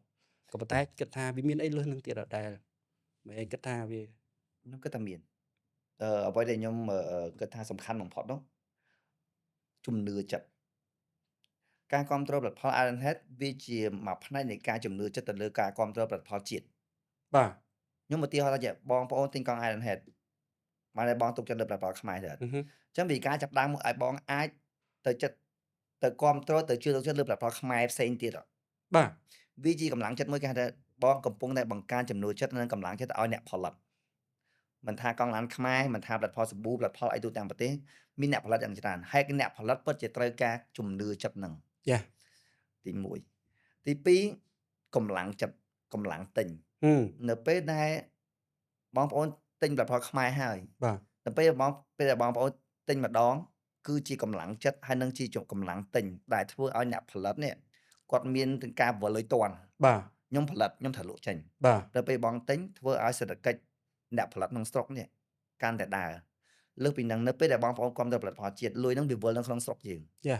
ក៏ប៉ុន្តែគិតថាវាមានអីលើសនឹងទៀតអត់ដែរមិនគិតថាវាខ្ញុំគិតថាមានអ្វីដែលខ្ញុំគិតថាសំខាន់បំផុតនោះជំនឿចិត្តការគ្រប់គ្រងផលិតផល Iron Head វាជាមួយផ្នែកនៃការជំនឿចិត្តទៅលើការគ្រប់គ្រងផលិតផលជាតិបាទខ្ញុំឧទាហរណ៍ថាបងប្អូនទិញកង់ Iron Head បានតែបងទុកចិត្តលើផលិតផលខ្មែរទៅអញ្ចឹងពីការចាប់ដើមឲ្យបងអាចទៅចិត្តទៅគ្រប់គ្រងទៅជឿទុកចិត្តលើផលិតផលខ្មែរផ្សេងទៀតបាទវាជាកម្លាំងចិត្តមួយគេហៅថាបងកំពុងតែបង្កើនចំនួនចិត្តនិងកម្លាំងចិត្តឲ្យអ្នកផលិតមិនថាកង់ឡានខ្មែរមិនថាផលិតផលសាប៊ូផលិតផលអីទូទាំងប្រទេសមានអ្នកផលិតយ៉ាងច្រើនហើយអ្នកផលិតពិតជាត្រូវការជំនឿចិត្តនឹងយ៉ាទី1ទី2កម្លាំងចិត្តកម្លាំងទិញនៅពេលដែលបងប្អូនទិញផលិតផលខ្មែរហើយបាទនៅពេលបងប្អូនទិញម្ដងគឺជាកម្លាំងចិត្តហើយនឹងជាកម្លាំងទិញដែលធ្វើឲ្យអ្នកផលិតនេះគាត់មានទាំងការវល់លុយតន់បាទខ្ញុំផលិតខ្ញុំត្រូវលក់ចេញបាទដល់ពេលបងទិញធ្វើឲ្យសេដ្ឋកិច្ចអ្នកផលិតក្នុងស្រុកនេះកាន់តែដើរលើសពីនឹងនៅពេលដែលបងប្អូនគ្រប់គ្រងផលិតផលជាតិលុយនឹងវាវិលនៅក្នុងស្រុកយើងយ៉ា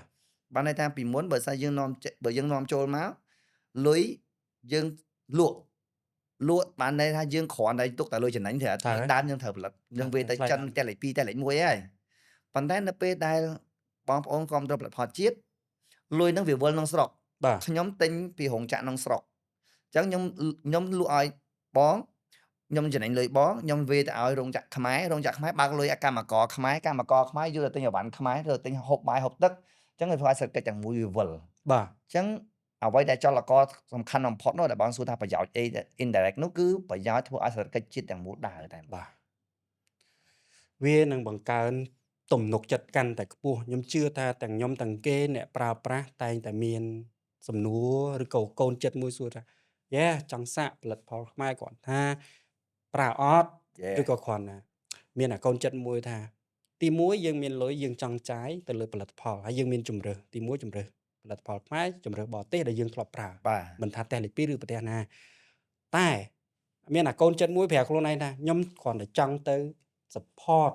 បានន័យថាពីមុនបើសិនយើងនាំចូលមកលុយយើងលក់បានន័យថាយើងគ្រាន់តែទុកតែលុយចំណេញទេដើមយើងត្រូវផលិតយើងវាទៅចិនតែលេខ2តែលេខ1ហើយប៉ុន្តែនៅពេលដែលបងប្អូនគ្រប់គ្រងផលិតផលជាតិលុយនឹងវាវិលក្នុងស្រុកខ្ញុំទិញពីរោងចក្រក្នុងស្រុកអញ្ចឹងខ្ញុំលក់ឲ្យបងខ្ញុំចំណេញលុយបងខ្ញុំវាទៅឲ្យរោងចក្រខ្មែរបើកលុយឲ្យកម្មករខ្មែរយកទៅទិញអវ៉ាន់ខ្មែរទៅទិញហូបបាយហូបទឹកអញ្ចឹងវាធ្វើឲ្យសេដ្ឋកិច្ចទាំងមួយវាវិលបាទអញ្ចឹងអ្វីដែលចលករសំខាន់បំផុតនោះដែលបងសួរថាប្រយោជន៍ indirect នោះគឺប្រយោជន៍ធ្វើឲ្យសេដ្ឋកិច្ចជាតិទាំងមូលដើរតែបាទវានឹងបង្កើនទំនុកចិត្តកាន់តែខ្ពស់ខ្ញុំជឿថាទាំងខ្ញុំទាំងគេអ្នកប្រើប្រាស់តែងតែមានសំណួរឬក៏កូនចិត្តមួយសួរថាយ៉ាចង់សាកផលិតផលខ្មែរគាត់ថាប្រើអត់ឬក៏គ្រាន់ណាមានអាកូនចិត្តមួយថាទី1យើងមានលុយយើងចង់ចាយទៅលើផលិតផលហើយយើងមានជំរើសទី1ជំរើសផលិតផលខ្មែរជំរើសបរទេសដែលយើងធ្លាប់ប្រើមិនថាផ្ទះលេខ2ឬប្រទេសណាតែមានអាកូនចិត្តមួយប្រាប់ខ្លួនឯងថាខ្ញុំគ្រាន់តែចង់ទៅ support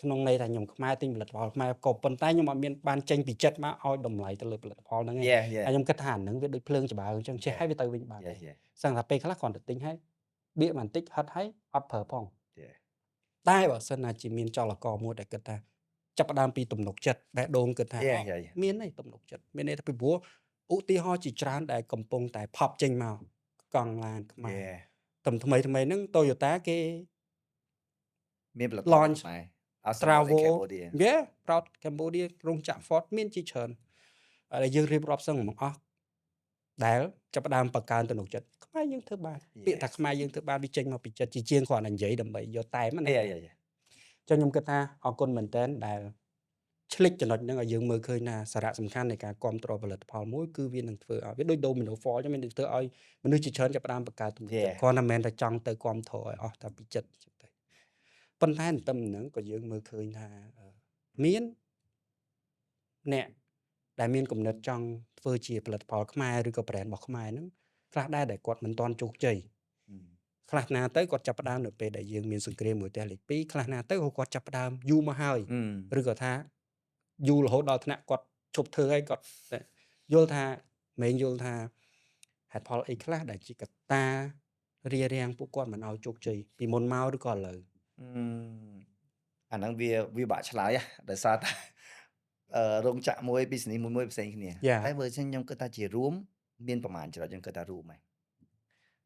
ក្នុងន័យថាខ្ញុំខ្មែរទិញផលិតផលខ្មែរក៏ប៉ុន្តែខ្ញុំអត់មានបានចេញពីចិត្តមកឲ្យតម្លៃទៅលើផលិតផលហ្នឹងឯងហើយខ្ញុំគិតថាហ្នឹងវាដូចភ្លើងច្បើអញ្ចឹងចេះឲ្យវាទៅវិញបានសឹងថាពេលខ្លះគ្រាន់តែទិញឲ្យបៀកបន្តិចហត់ឲ្យអត់ប្រើផងតែបើសិនណាជាមានចលករមួយដែលគិតថាចាប់ផ្ដើមពីទំនុកចិត្តបេះដូងគិតថាមានឯទំនុកចិត្តមានន័យថាពីព្រោះឧទាហរណ៍ជាច្រើនដែលកំពុងតែផប់ចេញមកកង់ឡានខ្មែរថ្មីហ្នឹង Toyota គេមានផលិតផលខ្មែរ Travel Proud Cambodia រោងចក្រ Ford មានជាច្រើនហើយយើងរៀបរាប់សឹងមកអស់ដែលចាប់ផ្ដើមបង្កើនទំនុកចិត្តខ្មែរយើងធ្វើបានពាក្យថាខ្មែរយើងធ្វើបានវាចេញមកពីចិត្តជាជាងគ្រាន់តែនិយាយដើម្បីយកតែមណាចឹងខ្ញុំគិតថាអរគុណមែនតើដែលឆ្លិចចំណុចហ្នឹងឲ្យយើងមើលឃើញថាសារៈសំខាន់នៃការគ្រប់គ្រងផលិតផលមួយគឺវានឹងធ្វើឲ្យវាដូច Domino Fall ចឹងមានធ្វើឲ្យមនុស្សជាច្រើនចាប់ផ្ដើមបង្កើតទំនុកចិត្តគ្រាន់តែមិនមែនតែចង់ទៅគ្រប់គ្រងឲ្យអស់តែពីចិត្តទៅប៉ុន្តែតែហ្នឹងក៏យើងមើលឃើញថាមានអ្នកដែលមានគំនិតចង់ធ្វើជាផលិតផលខ្មែរឬក៏ brand របស់ខ្មែរហ្នឹងខ្លះដែរដែលគាត់មិនទាន់ជោគជ័យខ្លះណាទៅគាត់ចាប់ផ្ដើមនៅពេលដែលយើងមានសង្គ្រាមមួយផ្ទះលេខ2ខ្លះណាទៅគាត់ចាប់ផ្ដើមយូរមកហើយឬក៏ថា យូររហូតដល់ថ្នាក់គាត់ឈប់ធ្វើហើយគាត់យល់ថាមែនយល់ថាហេតុផលអីខ្លះដែលជាកត្តារារាំងពួកគាត់មិនឲ្យជោគជ័យពីមុនមកឬក៏ឥឡូវ អាហ្នឹងវាបាក់ឆ្លើយដោយសារតែរោងចក្រមួយ business មួយផ្សេងគ្នា Yeah. តែបើខ្ញុំគិតថាជារួមមានប្រមាណច្រើនខ្ញុំគិតថារួមហើយ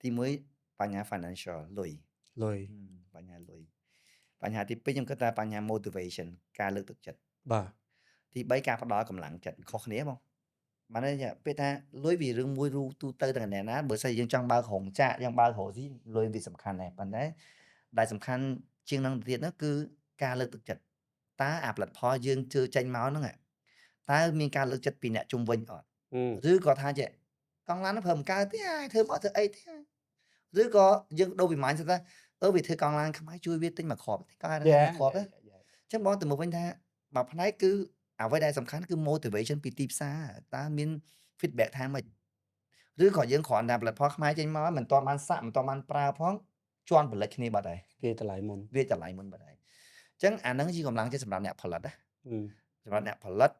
ទី1បញ្ហា financial លុយ លុយ បញ្ហាលុយបញ្ហាទី2ខ្ញុំគិតថាបញ្ហា motivation ការលើកទឹកចិត្ត បាទ ទី3ការផ្ដល់កម្លាំងចិត្តខុសគ្នាបងបានន័យថាពេលថាលុយវារឿងមួយទូទៅទាំងណាបើស្អីយើងចង់បើករោងចក្រយើងបើករោស៊ីលុយវាសំខាន់ដែរប៉ុន្តែដែលសំខាន់ជាងនឹងទៀតនោះគឺការលើកទឹកចិត្តតើអាផលិតផលយើងជឿចេញមកហ្នឹងតើមានការលើកចិត្តពីអ្នកជុំវិញអត់ឬក៏ថាចេះកង់ឡានហ្នឹងប្រើមិនកើតទេធ្វើមកធ្វើអីទេឬក៏យើងដូរពី mindset ថាវាធ្វើកង់ឡានខ្មែរជួយវាទិញមកគ្រាប់ទេក៏អាចមកគ្រាប់ដែរអញ្ចឹងបងទៅមកវិញថាបើផ្នែកគឺអ្វីដែលសំខាន់គឺ motivation ពីទីផ្សារតើមាន feedback ថាម៉េចឬក៏យើងគ្រាន់តែផលិតផលខ្មែរចេញមកមិនទាន់បានសាក់មិនទាន់បានប្រើផងជន់ផលិតគ្នាបាត់ហើយ វាតម្លៃមុន វាតម្លៃមុនបាត់ហើយអញ្ចឹងអាហ្នឹងជាកម្លាំងចិត្តសម្រាប់អ្នកផលិតណាសម្រាប់អ្នកផលិត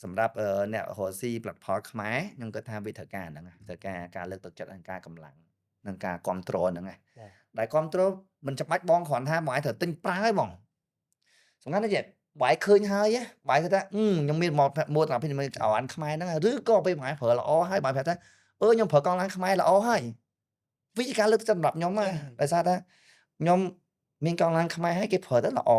សម្រាប់អ្នករកស៊ីផលិតផលខ្មែរខ្ញុំគិតថាវាត្រូវការហ្នឹងត្រូវការលើកទឹកចិត្តនិងការកម្លាំងនិងការគ្រប់គ្រងហ្នឹងដែលគ្រប់គ្រងមិនចាំបាច់បងគ្រាន់ថាបងឯងត្រូវទិញប្រើហើយបងសំខាន់ណាស់ចេះបាយឃើញហើយបាយគាត់ថាខ្ញុំមានមកតាមពីអវ៉ាន់ខ្មែរហ្នឹងឬក៏ពេលបងឯងប្រើល្អហើយបាយប្រាប់ថាខ្ញុំប្រើកង់ឡានខ្មែរល្អហើយវាជាការលើកទឹកចិត្តសម្រាប់ខ្ញុំដោយសារថាខ្ញុំមានកង់ឡានខ្មែរហើយគេប្រើទៅល្អ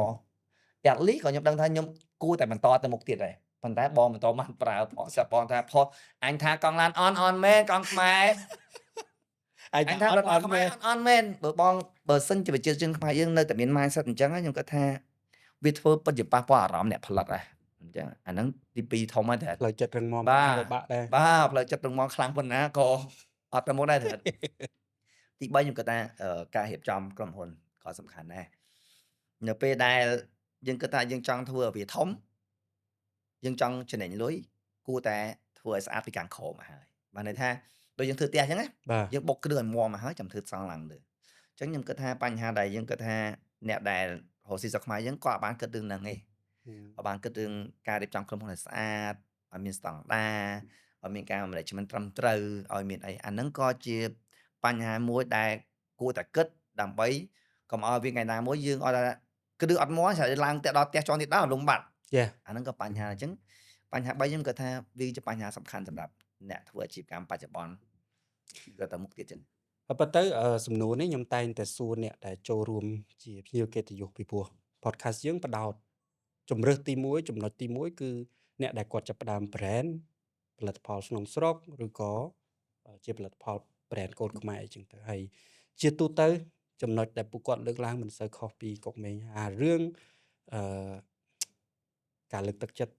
តែលីក៏ខ្ញុំដឹងថាខ្ញុំគួរតែបន្តទៅមុខទៀតដែរប៉ុន្តែបងបន្តបានប្រើផងសាប់បងថាផុសអញថាកង់ឡានអនមែនកង់ខ្មែរអញថាអនមែនបើសិនជាប្រជាជនខ្មែរយើងនៅតែមាន mindset អញ្ចឹងខ្ញុំគាត់ថាវាធ្វើពិតជាប៉ះពាល់អារម្មណ៍អ្នកផលិតដែរអញ្ចឹងអាហ្នឹងទី2ធំហើយតែ ផ្លូវចិត្តរឹងមាំ បាក់ ដែរ បាទផ្លូវចិត្តរឹងមាំខ្លាំងប៉ុណ្ណាក៏អត់ទៅមុខដែរទៀតទី3ខ្ញុំគាត់ថាការរៀបចំក្រុមហ៊ុនក៏សំខាន់ដែរនៅពេលដែលយើងគិតថាយើងចង់ធ្វើឲ្យវាធំយើងចង់ចំណេញលុយគួរតែធ្វើឲ្យស្អាតពីខាងក្រោមមកហើយបានន័យថាដូចយើងធ្វើផ្ទះអញ្ចឹងណាយើងបុកគ្រឿងឲ្យមាំមកហើយចាំធ្វើសង់ឡើងលើអញ្ចឹងខ្ញុំគិតថាបញ្ហាដែលយើងគិតថាអ្នកដែលរកស៊ីស្រុកខ្មែរយើងក៏អាចបានគិតរឿងហ្នឹងឯងក៏បានគិតរឿងការរៀបចំក្រុមហ៊ុនឲ្យស្អាតឲ្យមានស្តង់ដារឲ្យមានការ management ត្រឹមត្រូវឲ្យមានអីអាហ្នឹងក៏ជាបញ្ហាមួយដែលគួរតែគិតដើម្បីកុំឲ្យវាថ្ងៃណាមួយយើងអត់ថាគឺអត់មកឆ្លៃឡើងទៅដល់ផ្ទះជាន់ទៀតដល់លំបាត់អាហ្នឹងក៏បញ្ហាអញ្ចឹងបញ្ហា3ខ្ញុំគាត់ថាវាជាបញ្ហាសំខាន់សម្រាប់អ្នកធ្វើអាជីវកម្មបច្ចុប្បន្នក៏ទៅមុខទៀតចឹង ប៉ុន្តែសំណួរនេះខ្ញុំតែងតែសួរអ្នកដែលចូលរួមជាភ្ញៀវកិត្តិយសពីព្រោះ podcast យើងបដោតជំរើសទី1ចំណុចទី1គឺអ្នកដែលគាត់ចាប់ផ្ដើម brand ផលិតផលក្នុងស្រុកឬក៏ជាផលិតផល brand កូនខ្មែរអញ្ចឹងទៅហើយជាទូទៅចំណុចដែលពួកគាត់លើកឡើងមិនសូវខុសពីកុកមេងអារឿងការលើកទឹកចិត្ត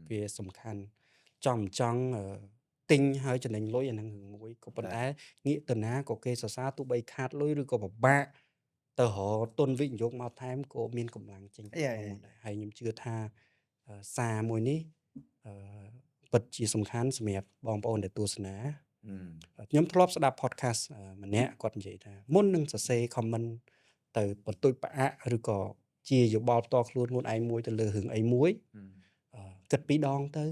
វាសំខាន់ចង់ទិញហើយចំណេញលុយអាហ្នឹងរឿងមួយក៏ប៉ុន្តែងាកទៅណាក៏គេសរសើរទោះបីខាតលុយឬក៏ពិបាកទៅរកទុនវិនិយោគមកថែមក៏មានកម្លាំងចេញទៅដែរហើយខ្ញុំជឿថាសារមួយនេះពិតជាសំខាន់សម្រាប់បងប្អូនដែលទស្សនាខ្ញុំធ្លាប់ស្ដាប់ podcast ម្នាក់គាត់និយាយថាមុននឹងសរសេរ comment ទៅបន្ទុយផ្អាកឬក៏ជាយោបល់ផ្ទាល់ខ្លួនឯងមួយទៅលើរឿងអីមួយគិត2ដងទៅ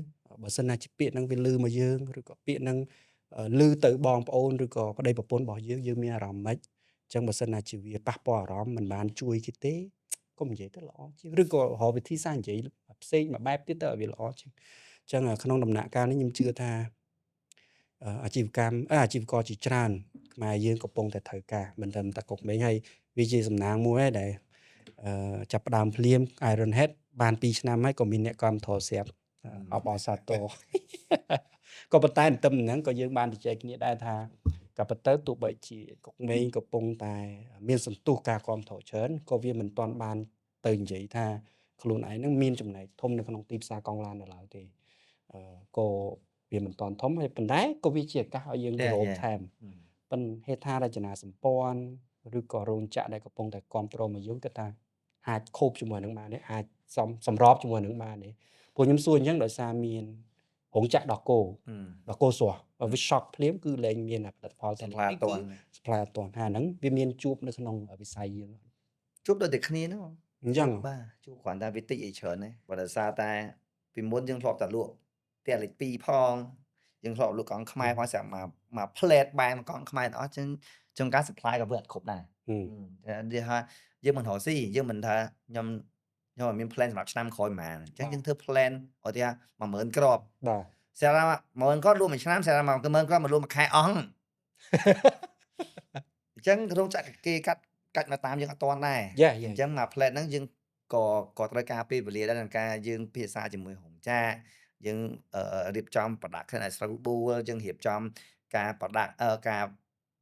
បើសិនណាជាពាក្យហ្នឹងវាលឺមកយើងឬក៏ពាក្យហ្នឹងលឺទៅបងប្អូនឬក៏ប្តីប្រពន្ធរបស់យើងមានអារម្មណ៍ម៉េចអញ្ចឹងបើសិនណាជាវាប៉ះពាល់អារម្មណ៍មិនបានជួយគេទេកុំនិយាយទៅល្អជាងឬក៏រកវិធីសាស្ត្រនិយាយផ្សេងមួយបែបទៀតទៅឲ្យវាល្អជាងអញ្ចឹងក្នុងដំណាក់កាលនេះខ្ញុំជឿថាអាជីវករជាច្រើនខ្មែរយើងកំពុងតែត្រូវការមិនត្រឹមតែកុកមេងហើយវាជាសំណាងមួយហើយដែលចាប់ផ្ដើមភ្លាម Iron Head បាន2ឆ្នាំហើយក៏មានអ្នកគាំទ្រស្រាប់អបអរសាទរក៏ប៉ុន្តែទន្ទឹមនឹងហ្នឹងក៏យើងបានជជែកគ្នាដែរថាក៏ប៉ុន្តែទោះបីជាកុកមេងកំពុងតែមានសន្ទុះការគាំទ្រច្រើនក៏វាមិនទាន់បានទៅនិយាយថាខ្លួនឯងហ្នឹងមានចំណែកធំនៅក្នុងទីផ្សារកង់ឡាននៅឡើយទេក៏វាមិនទាន់ធំហើយប៉ុន្តែក៏វាជាឱកាសឲ្យយើងទៅរកថែមប៉ុន្តែហេដ្ឋារចនាសម្ព័ន្ធឬក៏រោងចក្រដែលកំពុងតែគាំទ្រមកយើងគាត់ថាអាចខូបជាមួយនឹងបានទេអាចសម្របជាមួយនឹងបានទេព្រោះខ្ញុំសួរអញ្ចឹងដោយសារមានរោងចក្រដោះគោស្រស់វា shock ភ្លាមគឺលែងមានផលិតផលតែsupply អត់ទាន់ហ្នឹងវាមានជួបនៅក្នុងវិស័យយើងជួបដូចតែគ្នាហ្នឹងអញ្ចឹងបាទជួបគ្រាន់តែវាតិចអីច្រើនទេបើដោយសារតែ ពីមុនយើងធ្លាប់តែលក់ផ្ទះលេខ2ផងយើងធ្លាប់លក់កង់ខ្មែរផងស្រាប់មក plate បែរមកកង់ខ្មែរទាំងអស់ចឹងការ supply ក៏វាអត់គ្រប់ដែរនិយាយថាយើងមិនរកស៊ីយើងមិនថាខ្ញុំអត់មាន plan សម្រាប់ឆ្នាំក្រោយប៉ុន្មានអញ្ចឹងយើងធ្វើ plan ឧទាហរណ៍ 10000 គ្រាប់ បាទ ស្រាប់ថា 10000 គ្រាប់លក់មួយឆ្នាំស្រាប់ថា 10000 គ្រាប់មកលក់មួយខែអស់ អញ្ចឹងរោងចក្រគេកាត់មកតាមយើងអត់ទាន់ដែរ យ៉ា អញ្ចឹងមក plate ហ្នឹងយើងក៏ត្រូវការពេលវេលាដែរក្នុងការយើងភាសាជាមួយរោងចក្រយើងរៀបចំ production ឲ្យស្រួលបួលយើងរៀបចំការ product ការ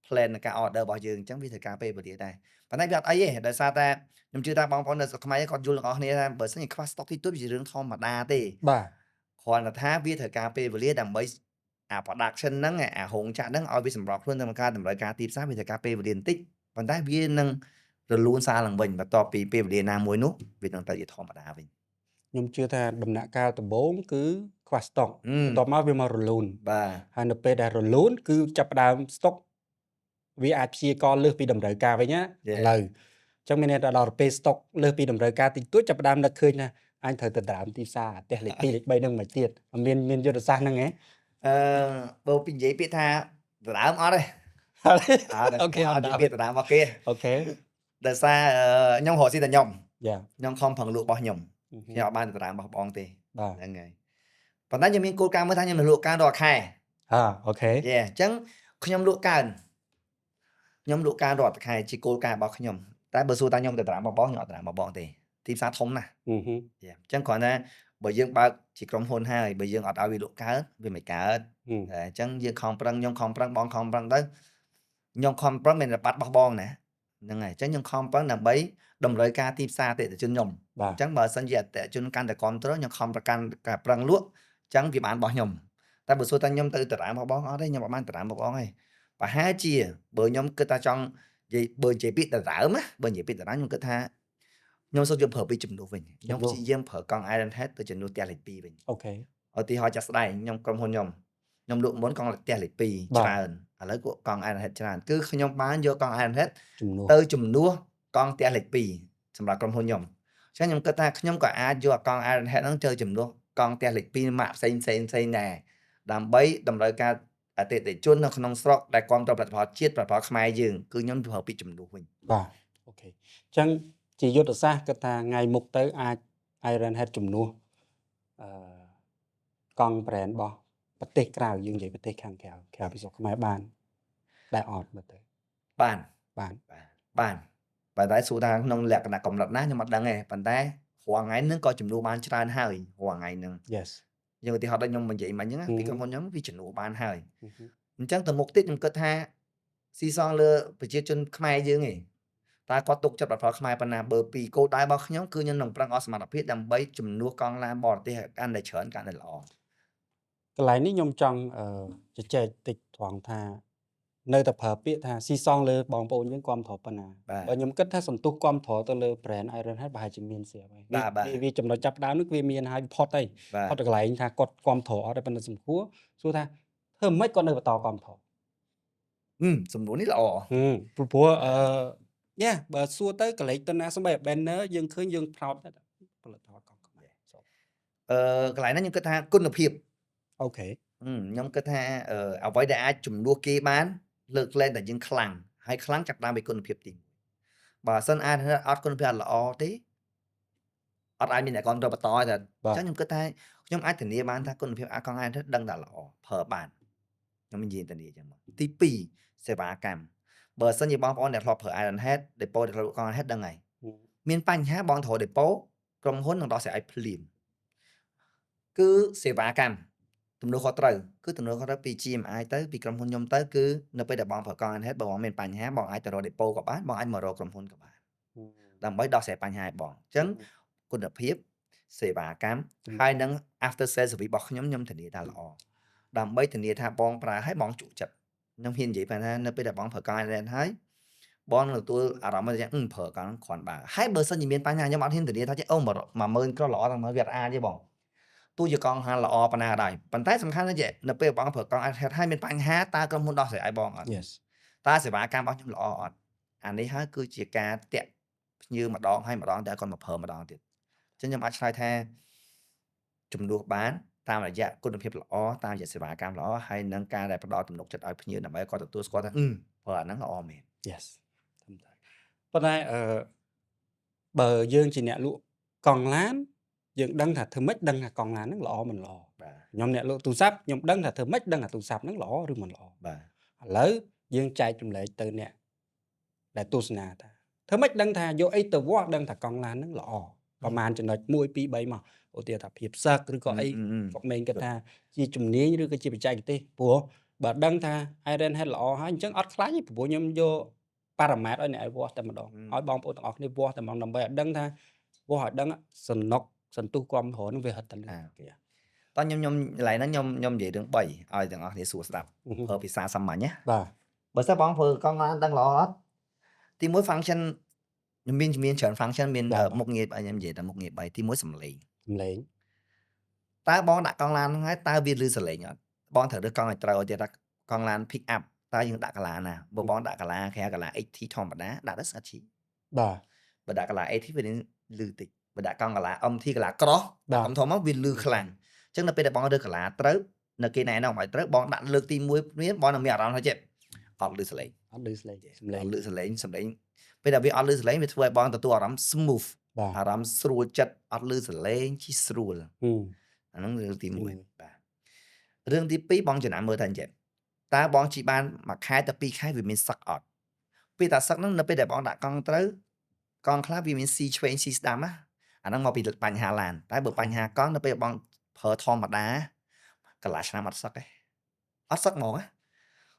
plan នៃការ order របស់យើងអញ្ចឹងវាត្រូវការពេលវេលាដែរប៉ុន្តែវាអត់អីទេដោយសារតែខ្ញុំជឿថាបងប្អូននៅស្រុកខ្មែរគាត់យល់ទាំងអស់គ្នាថាបើសិនជាខ្វះ stock តិចតួចវាជារឿងធម្មតាទេ បាទ គ្រាន់តែថាវាត្រូវការពេលវេលាដើម្បីអា production ហ្នឹងអារោងចក្រហ្នឹងឲ្យវាសម្របខ្លួនទៅនឹងការតម្រូវការទីផ្សារវាត្រូវការពេលវេលាបន្តិចប៉ុន្តែវានឹងរលូនសារឡើងវិញបន្ទាប់ពីពេលវេលាណាមួយនោះវានឹងទៅជាធម្មតាវិញ ខ្ញុំជឿថាដំណាក់កាលដំបូងគឺខ្វះ stock បន្ទាប់មកវាមករលូន បាទ ហើយនៅពេលដែលរលូនគឺចាប់ផ្ដើម stock វាអាចព្យាករណ៍លើសពីតម្រូវការវិញណាឥឡូវអញ្ចឹងមានន័យថាដល់ពេល stock លើសពីតម្រូវការតិចតួចចាប់ផ្ដើមនឹកឃើញថាអញត្រូវទៅដើមទីផ្សារផ្ទះលេខ2លេខ3ហ្នឹងមកទៀតមានយុទ្ធសាស្ត្រហ្នឹងហ៎ បើពីនិយាយពាក្យថាដដើមអត់ទេ អូខេអត់ និយាយពាក្យដដើមរបស់គេ អូខេ ដោយសារខ្ញុំរកស៊ីតែខ្ញុំ យ៉ា ខ្ញុំខំប្រឹងលក់របស់ខ្ញុំខ្ញុំអត់បានដដើមរបស់បងទេ បាទ ហ្នឹងហើយប៉ុន្តែខ្ញុំមានគោលការណ៍មួយថាខ្ញុំនឹងលក់កើនរាល់ខែ អូខេ យេអញ្ចឹងខ្ញុំលក់កើនរាល់ខែជាគោលការណ៍របស់ខ្ញុំតែបើសួរថាខ្ញុំទៅដដើមរបស់បងខ្ញុំអត់ដដើមរបស់បងទេទីផ្សារធំណាស់ អឺ យេអញ្ចឹងគ្រាន់តែបើយើងបើកជាក្រុមហ៊ុនហើយបើយើងអត់ឲ្យវាលក់កើតវាមិនកើតតែអញ្ចឹងយើងខំប្រឹងខ្ញុំខំប្រឹងបងខំប្រឹងទៅខ្ញុំខំប្រឹងមានតែបាត់បោះបងណាហ្នឹងហើយអញ្ចឹងខ្ញុំខំប្រឹងដើម្បីតម្រូវការទីផ្សារអតិថិជនខ្ញុំអញ្ចឹងបើសិនជាអតិថិជនកាន់តែគ្រប់គ្រងខ្ញុំខំប្រកាន់ការប្រឹងលក់អញ្ចឹងវាបានរបស់ខ្ញុំតែបើសួរថាខ្ញុំទៅដដើមរបស់បងអត់ទេខ្ញុំអត់បានដដើមរបស់បងទេប្រហែលជាបើខ្ញុំគិតថាចង់និយាយបើនិយាយពីដដើមណាបើនិយាយពីដដើមខ្ញុំគិតថាខ្ញុំសូមយកប្រើពីចំនួនវិញខ្ញុំព្យាយាមប្រើកង់ Iron Head ទៅចំនួនផ្ទះលេខ2វិញ អូខេ ឧទាហរណ៍ចាស់ស្ដែងខ្ញុំក្រុមហ៊ុនខ្ញុំលក់មុនកង់ផ្ទះលេខ2ច្រើនឥឡូវក៏កង់ Iron Head ច្រើនគឺខ្ញុំបានយកកង់ Iron Head ទៅជំនួសកង់ផ្ទះលេខ2សម្រាប់ក្រុមហ៊ុនខ្ញុំអញ្ចឹងខ្ញុំគិតថាខ្ញុំក៏អាចយកកង់ Iron Head ហ្នឹងទៅជំនួសកង់ផ្ទះលេខ2ម៉ាកផ្សេងដែរដើម្បីតម្រូវការអតិថិជននៅក្នុងស្រុកដែលគ្រប់គ្រងផលិតផលជាតិផលិតផលខ្មែរយើងគឺខ្ញុំប្រើពីចំនួនវិញ បាទអូខេអញ្ចឹងជាយុទ្ធសាស្ត្រគិតថាថ្ងៃមុខទៅអាច Iron Head ជំនួសកង់ brand របស់ប្រទេសក្រៅយើងនិយាយប្រទេសខាងក្រៅពីស្រុកខ្មែរបានតែអត់មើលទៅបានតែសួរថាក្នុងលក្ខណៈកម្រិតណាខ្ញុំអត់ដឹងទេប៉ុន្តែរាល់ថ្ងៃហ្នឹងក៏ចំនួនបានច្រើនហើយរាល់ថ្ងៃហ្នឹង Yes យើងឧទាហរណ៍ដូចខ្ញុំនិយាយមិញហ្នឹងពីក្រុមហ៊ុនខ្ញុំវាចំនួនបានហើយអញ្ចឹងទៅមុខទៀតខ្ញុំគិតថាស៊ីសងលើប្រជាជនខ្មែរយើងឯងតើគាត់ទុកចិត្តផលិតផលខ្មែរប៉ុណ្ណាបើពីគោលដៅរបស់ខ្ញុំគឺខ្ញុំនឹងប្រឹងអស់សមត្ថភាពដើម្បីជំនួសកង់ឡានបរទេសកាន់តែច្រើនកាន់តែល្អ កន្លែងនេះខ្ញុំចង់ជជែកតិចត្រង់ថានៅតែប្រើពាក្យថាស៊ីសងលើបងប្អូនយើងគាំទ្រប៉ុណ្ណាបើខ្ញុំគិតថាសន្ទុះគាំទ្រទៅលើ brand Iron Head ប្រហែលជាមានស្រាប់ហើយវាចំណុចចាប់ដើមនោះវាមានហើយផុតទៅផុតទៅកន្លែងថាគាត់គាំទ្រអត់តែប៉ុន្តែសំគួរសួរថាធ្វើមិនគាត់នៅបន្តគាំទ្រសំណួរនេះល្អព្រោះយ៉ាបើសួរទៅកលេចទៅណាសំបី banner យើងឃើញយើងថោតផលិតផលកង់ខ្មែរកន្លែងហ្នឹងខ្ញុំគិតថាគុណភាព អូខេ ខ្ញុំគិតថាអ្វីដែលអាចជំនួសគេបានលើកលែងតែយើងខ្លាំងហើយខ្លាំងចាប់តាមពីគុណភាពទីបើសិនអាចអត់គុណភាពល្អទេអត់អាចមានអ្នកគ្រប់គ្រងបន្តទេអញ្ចឹងខ្ញុំគិតថាខ្ញុំអាចធានាបានថាគុណភាពអាកង់អាចដឹងតែល្អប្រើបានខ្ញុំនិយាយធានាអញ្ចឹងមកទី2សេវាកម្មបើសិនជាបងប្អូនដែលធ្លាប់ប្រើ Iron Head ដេប៉ូដែលធ្លាប់កង់ Iron Head ដឹងហើយមានបញ្ហាបងត្រូវដេប៉ូក្រុមហ៊ុននឹងដោះស្រាយឲ្យភ្លាមគឺសេវាកម្មទំនួលខុសត្រូវគឺទំនួលខុសត្រូវពី GMI ទៅពីក្រុមហ៊ុនខ្ញុំទៅគឺនៅពេលដែលបងប្រើកង់ Iron Head បើបងមានបញ្ហាបងអាចទៅរកដេប៉ូក៏បានបងអាចមករកក្រុមហ៊ុនក៏បានដើម្បីដោះស្រាយបញ្ហាឲ្យបងអញ្ចឹងគុណភាពសេវាកម្មហើយនឹង after sales service របស់ខ្ញុំធានាថាល្អដើម្បីធានាថាបងប្រើឲ្យបងជក់ចិត្តខ្ញុំហ៊ាននិយាយថានៅពេលដែលបងប្រើកង់ Iron Head ហើយបងនឹងទទួលអារម្មណ៍ថាប្រើកង់គ្រាន់បើហើយបើសិនជាមានបញ្ហាខ្ញុំអត់ហ៊ានធានាថាអូ10000គ្រាប់ល្អតែមើលវាអត់អាចទេបងទោះជាកង់ហាលល្អប៉ុណ្ណាក៏ដោយប៉ុន្តែសំខាន់ណាស់ចេះនៅពេលបងប្រើកង់ Iron Head ហើយមានបញ្ហាតើក្រុមហ៊ុនដោះស្រាយឲ្យបងអត់ Yes តើសេវាកម្មរបស់ខ្ញុំល្អអត់អានេះហើយគឺជាការតាក់ភ្ញៀវម្ដងហើយម្ដងតែគាត់មកប្រើម្ដងទៀតអញ្ចឹងខ្ញុំអាចឆ្លើយថា ជំនួសបានតាមរយៈគុណភាពល្អតាមរយៈសេវាកម្មល្អហើយនឹងការដែលផ្ដល់ទំនុកចិត្តឲ្យភ្ញៀវដើម្បីគាត់ទទួលស្គាល់ថាព្រោះអាហ្នឹងល្អមែន yes ប៉ុន្តែបើយើងជាអ្នកលក់កង់ឡានយើងដឹងថាធ្វើម៉េចដឹងថាកង់ឡានហ្នឹងល្អមិនល្អ បាទ ខ្ញុំអ្នកលក់ទូរស័ព្ទខ្ញុំដឹងថាធ្វើម៉េចដឹងថាទូរស័ព្ទហ្នឹងល្អឬមិនល្អ បាទ ឥឡូវយើងចែកចម្លែកទៅអ្នកដែលទស្សនាថាធ្វើម៉េចដឹងថាយកអីទៅវាស់ដឹងថាកង់ឡានហ្នឹងល្អប្រហែលចំណុច1 2 3មកឧទាហរណ៍ថាភាពសឹកឬក៏អីគាត់មែនគាត់ថាជាជំនាញឬក៏ជាបច្ចេកទេសព្រោះបើដឹងថា Iron Head ល្អហើយអញ្ចឹងអត់ខ្លាចទេព្រោះខ្ញុំយកប៉ារ៉ាម៉ែត្រឲ្យអ្នកឲ្យវាស់តែម្ដងឲ្យបងប្អូនទាំងអស់គ្នាវាស់តែម្ដងដើម្បីឲ្យដឹងថាវាស់ឲ្យដឹងសំណុកសន្ទុះគ្រប់គ្រងនឹងវាហិតតែលឿន អូខេតោះខ្ញុំកន្លែងហ្នឹងខ្ញុំនិយាយរឿង3ឲ្យទាំងអស់គ្នាសួរស្ដាប់ប្រើភាសាសាមញ្ញណា បាទ បើសិនបងធ្វើកង់ឡានដឹងល្អអត់ទី1 function ខ្ញុំមានច្រើន function មានមុខងារខ្ញុំនិយាយតែមុខងារ3ទី1សំឡេង សំឡេង តើបងដាក់កង់ឡានហ្នឹងហើយតើវាលឺសំឡេងអត់បងត្រូវរើសកង់ឲ្យត្រូវទៀតថាកង់ឡាន pick up តើយើងដាក់កាឡាណាបើបងដាក់កាឡាគេហៅកាឡា 80 ធម្មតាដាក់ទៅស្អាតឈី បាទ បើដាក់កាឡា 80 វាលឺតិចបើដាក់កង់កាឡា MT កាឡា cross ដាក់ធំមកវាលឺខ្លាំងអញ្ចឹងនៅពេលដែលបងរើសកាឡាត្រូវនៅគេណែនាំឲ្យត្រូវបងដាក់លើកទី1មានបងនឹងមានអារម្មណ៍ថាចេះអត់លឺសំឡេង អត់ឮសំឡេងសំឡេង អត់លឺសំឡេងពេលដែលវាអត់លឺសំឡេងវាធ្វើឲ្យបងទទួលអារម្មណ៍ smooth បាទ អារម្មណ៍ស្រួលចិត្តអត់លឺសំឡេងជិះស្រួលអាហ្នឹងរឿងទី1បាទរឿងទី2បងចំណាំមើលថាអញ្ចឹងតើបងជិះបានមួយខែទៅ2ខែវាមានសឹកអត់ពេលតែសឹកហ្នឹងនៅពេលដែលបងដាក់កង់ត្រូវកង់ខ្លះវាមានស៊ីឆ្វេងស៊ីស្ដាំណាអាហ្នឹងមកពីបញ្ហាឡានតែបើបញ្ហាកង់នៅពេលបងប្រើធម្មតាកន្លះឆ្នាំអត់សឹកទេអត់សឹកហ្មងណា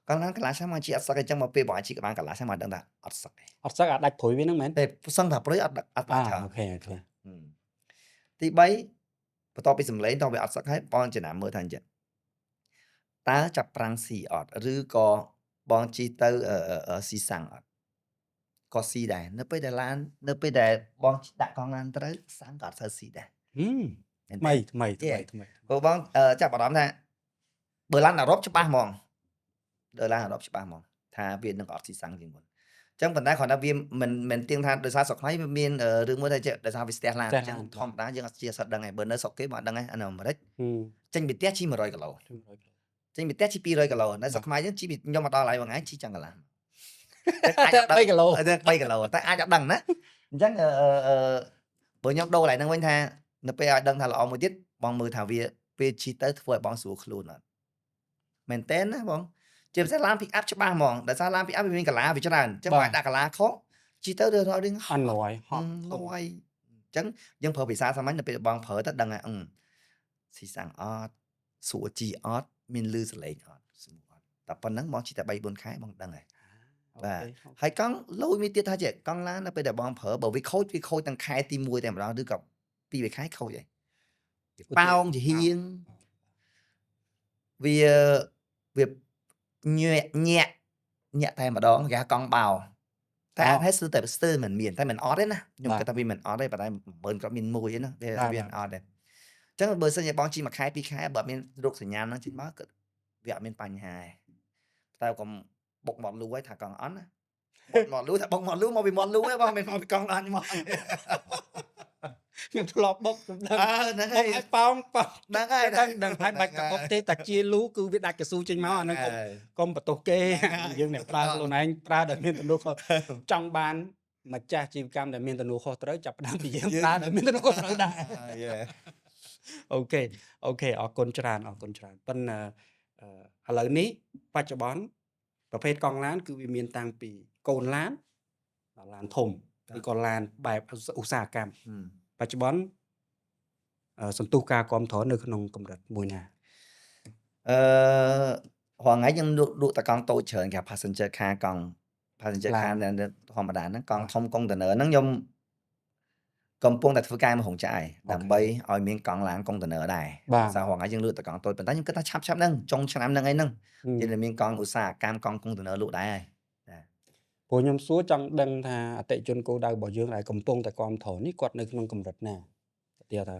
កង់ឡានកន្លះឆ្នាំមកជិះអត់សឹកអញ្ចឹងមកពេលបងជិះក៏បានកន្លះឆ្នាំមកដឹងថាអត់សឹកទេ អត់សឹកអាចដាច់ព្រួយវាហ្នឹងមែន តែសឹងថាព្រួយអត់ដាច់ អូ ច្រើន ខេអូខេ ទី3បន្ទាប់ពីសំឡេងតោះវាអត់សឹកហើយបងចំណាំមើលថាអញ្ចឹងតើចាប់ប្រាំងស៊ីអត់ឬក៏បងជិះទៅស៊ីសាំងអត់ក៏ស៊ីដែរនៅពេលដែលឡាននៅពេលដែលបងដាក់កង់ឡានត្រូវសាំងក៏អត់សូវស៊ីដែរ ថ្មីថ្មី ព្រោះបងចាប់អារម្មណ៍ថាបើឡានអឺរ៉ុបច្បាស់ហ្មងដល់ឡានអឺរ៉ុបច្បាស់ហ្មងថាវានឹងអត់ស៊ីសាំងជាងមុនអញ្ចឹងប៉ុន្តែគ្រាន់តែវាមិនទៀងថាដោយសារស្រុកខ្មែរវាមានរឿងមួយថាដោយសារវាស្ទះឡានអញ្ចឹងធម្មតាយើងអត់ជាអត់ដឹងឯងបើនៅស្រុកគេបងអត់ដឹងឯងអានៅអាមេរិកចេញពីផ្ទះជិះ100គីឡូចេញពីផ្ទះជិះ200គីឡូនៅស្រុកខ្មែរយើងជិះខ្ញុំមកដល់ហើយមួយថ្ងៃជិះចឹងកន្លះ 3គីឡូ 3គីឡូតែអាចអត់ដឹងណាអញ្ចឹងបើខ្ញុំដូរlạiនឹងវិញថានៅពេលឲ្យដឹងថាល្អមួយទៀតបងមើលថាវាពេលជិះទៅធ្វើឲ្យបងស្រួលខ្លួនអត់មែនតើណាបងជាពិសេសឡាន pick up ច្បាស់ហ្មងដោយសារឡាន pick up វាមានកន្លាវាច្រើនអញ្ចឹងបងដាក់កន្លាខុសជិះទៅរឿងហត់ អន់លយហត់ លយអញ្ចឹងយើងប្រើភាសាសាមញ្ញនៅពេលបងប្រើទៅដឹងហើយស៊ីសាំងអត់ស្រួលជីអត់មានលឺសលេងអត់ស្រួលអត់តែប៉ុណ្្នឹងបងជិះតែ 3-4 ខែបងដឹងហើយ បាទហើយកង់លុយមួយទៀតថាចេះកង់ឡាននៅពេលដែលបងប្រើបើវាខូចទាំងខែទី1តែម្ដងឬក៏2 ខែខូចហើយប៉ោងជាហៀងវាញាក់តែម្ដងគេហៅកង់បោតែអត់ហើយស្ទើរមិនមានតែមិនអត់ទេណាខ្ញុំគិតថាវាមិនអត់ទេប៉ុន្តែមិនគាត់មានមួយទេណាវាអត់ទេអញ្ចឹងបើសិនជាបងជិះ1ខែ2ខែបើអត់មានរោគសញ្ញាហ្នឹងជិះមកគឺវាអត់មានបញ្ហាទេតែកុំបុកមាត់លូឲ្យថាកង់អន់ណាមាត់លូថាបុកមាត់លូមកពីមាត់លូទេបងមិនមកពីកង់ឡានមក ខ្ញុំធ្លាប់បុកខ្ញុំដឹង ហ្នឹងហើយ ឲ្យប៉ោងហ្នឹងហើយ ដឹងហើយបាច់កបុកទេតែជាលូគឺវាដាច់កស៊ូចេញមកអាហ្នឹងកុំបន្ទោសគេយើងអ្នកប្រើខ្លួនឯងប្រើដែលមានទំនួលខុសចង់បានម្ចាស់ជីវកម្មដែលមានទំនួលខុសត្រូវចាប់ផ្ដើមពីយើងប្រើដែលមានទំនួលខុសត្រូវដែរអូខេអរគុណច្រើនប៉ុន្តែឥឡូវនេះបច្ចុប្បន្នប្រភេទកង់ឡានគឺវាមានតាំងពីកូនឡានដល់ឡានធំឬក៏ឡានបែបឧស្សាហកម្មបច្ចុប្បន្នសន្ទុះការគ្រប់គ្រងនៅក្នុងកម្រិតមួយណា រាល់ថ្ងៃយើងលក់តែកង់តូចច្រើនគេ passenger car កង់ passenger car ធម្មតាហ្នឹងកង់ធំ container ហ្នឹងខ្ញុំកំពុងតែធ្វើការមួយរោងចក្រដើម្បីឲ្យមានកង់ឡាន container ដែរសាររាល់ថ្ងៃយើងលក់តែកង់តូចប៉ុន្តែខ្ញុំគិតថាឆាប់ហ្នឹងចុងឆ្នាំហ្នឹងអីហ្នឹងយើងមានកង់ឧស្សាហកម្មកង់ container លក់ដែរ ព្រោះខ្ញុំសួរចង់ដឹងថាអតិជនគោលដៅរបស់យើងដែលកំពុងតែគ្រប់គ្រងនេះគាត់នៅក្នុងកម្រិតណាទៀតថា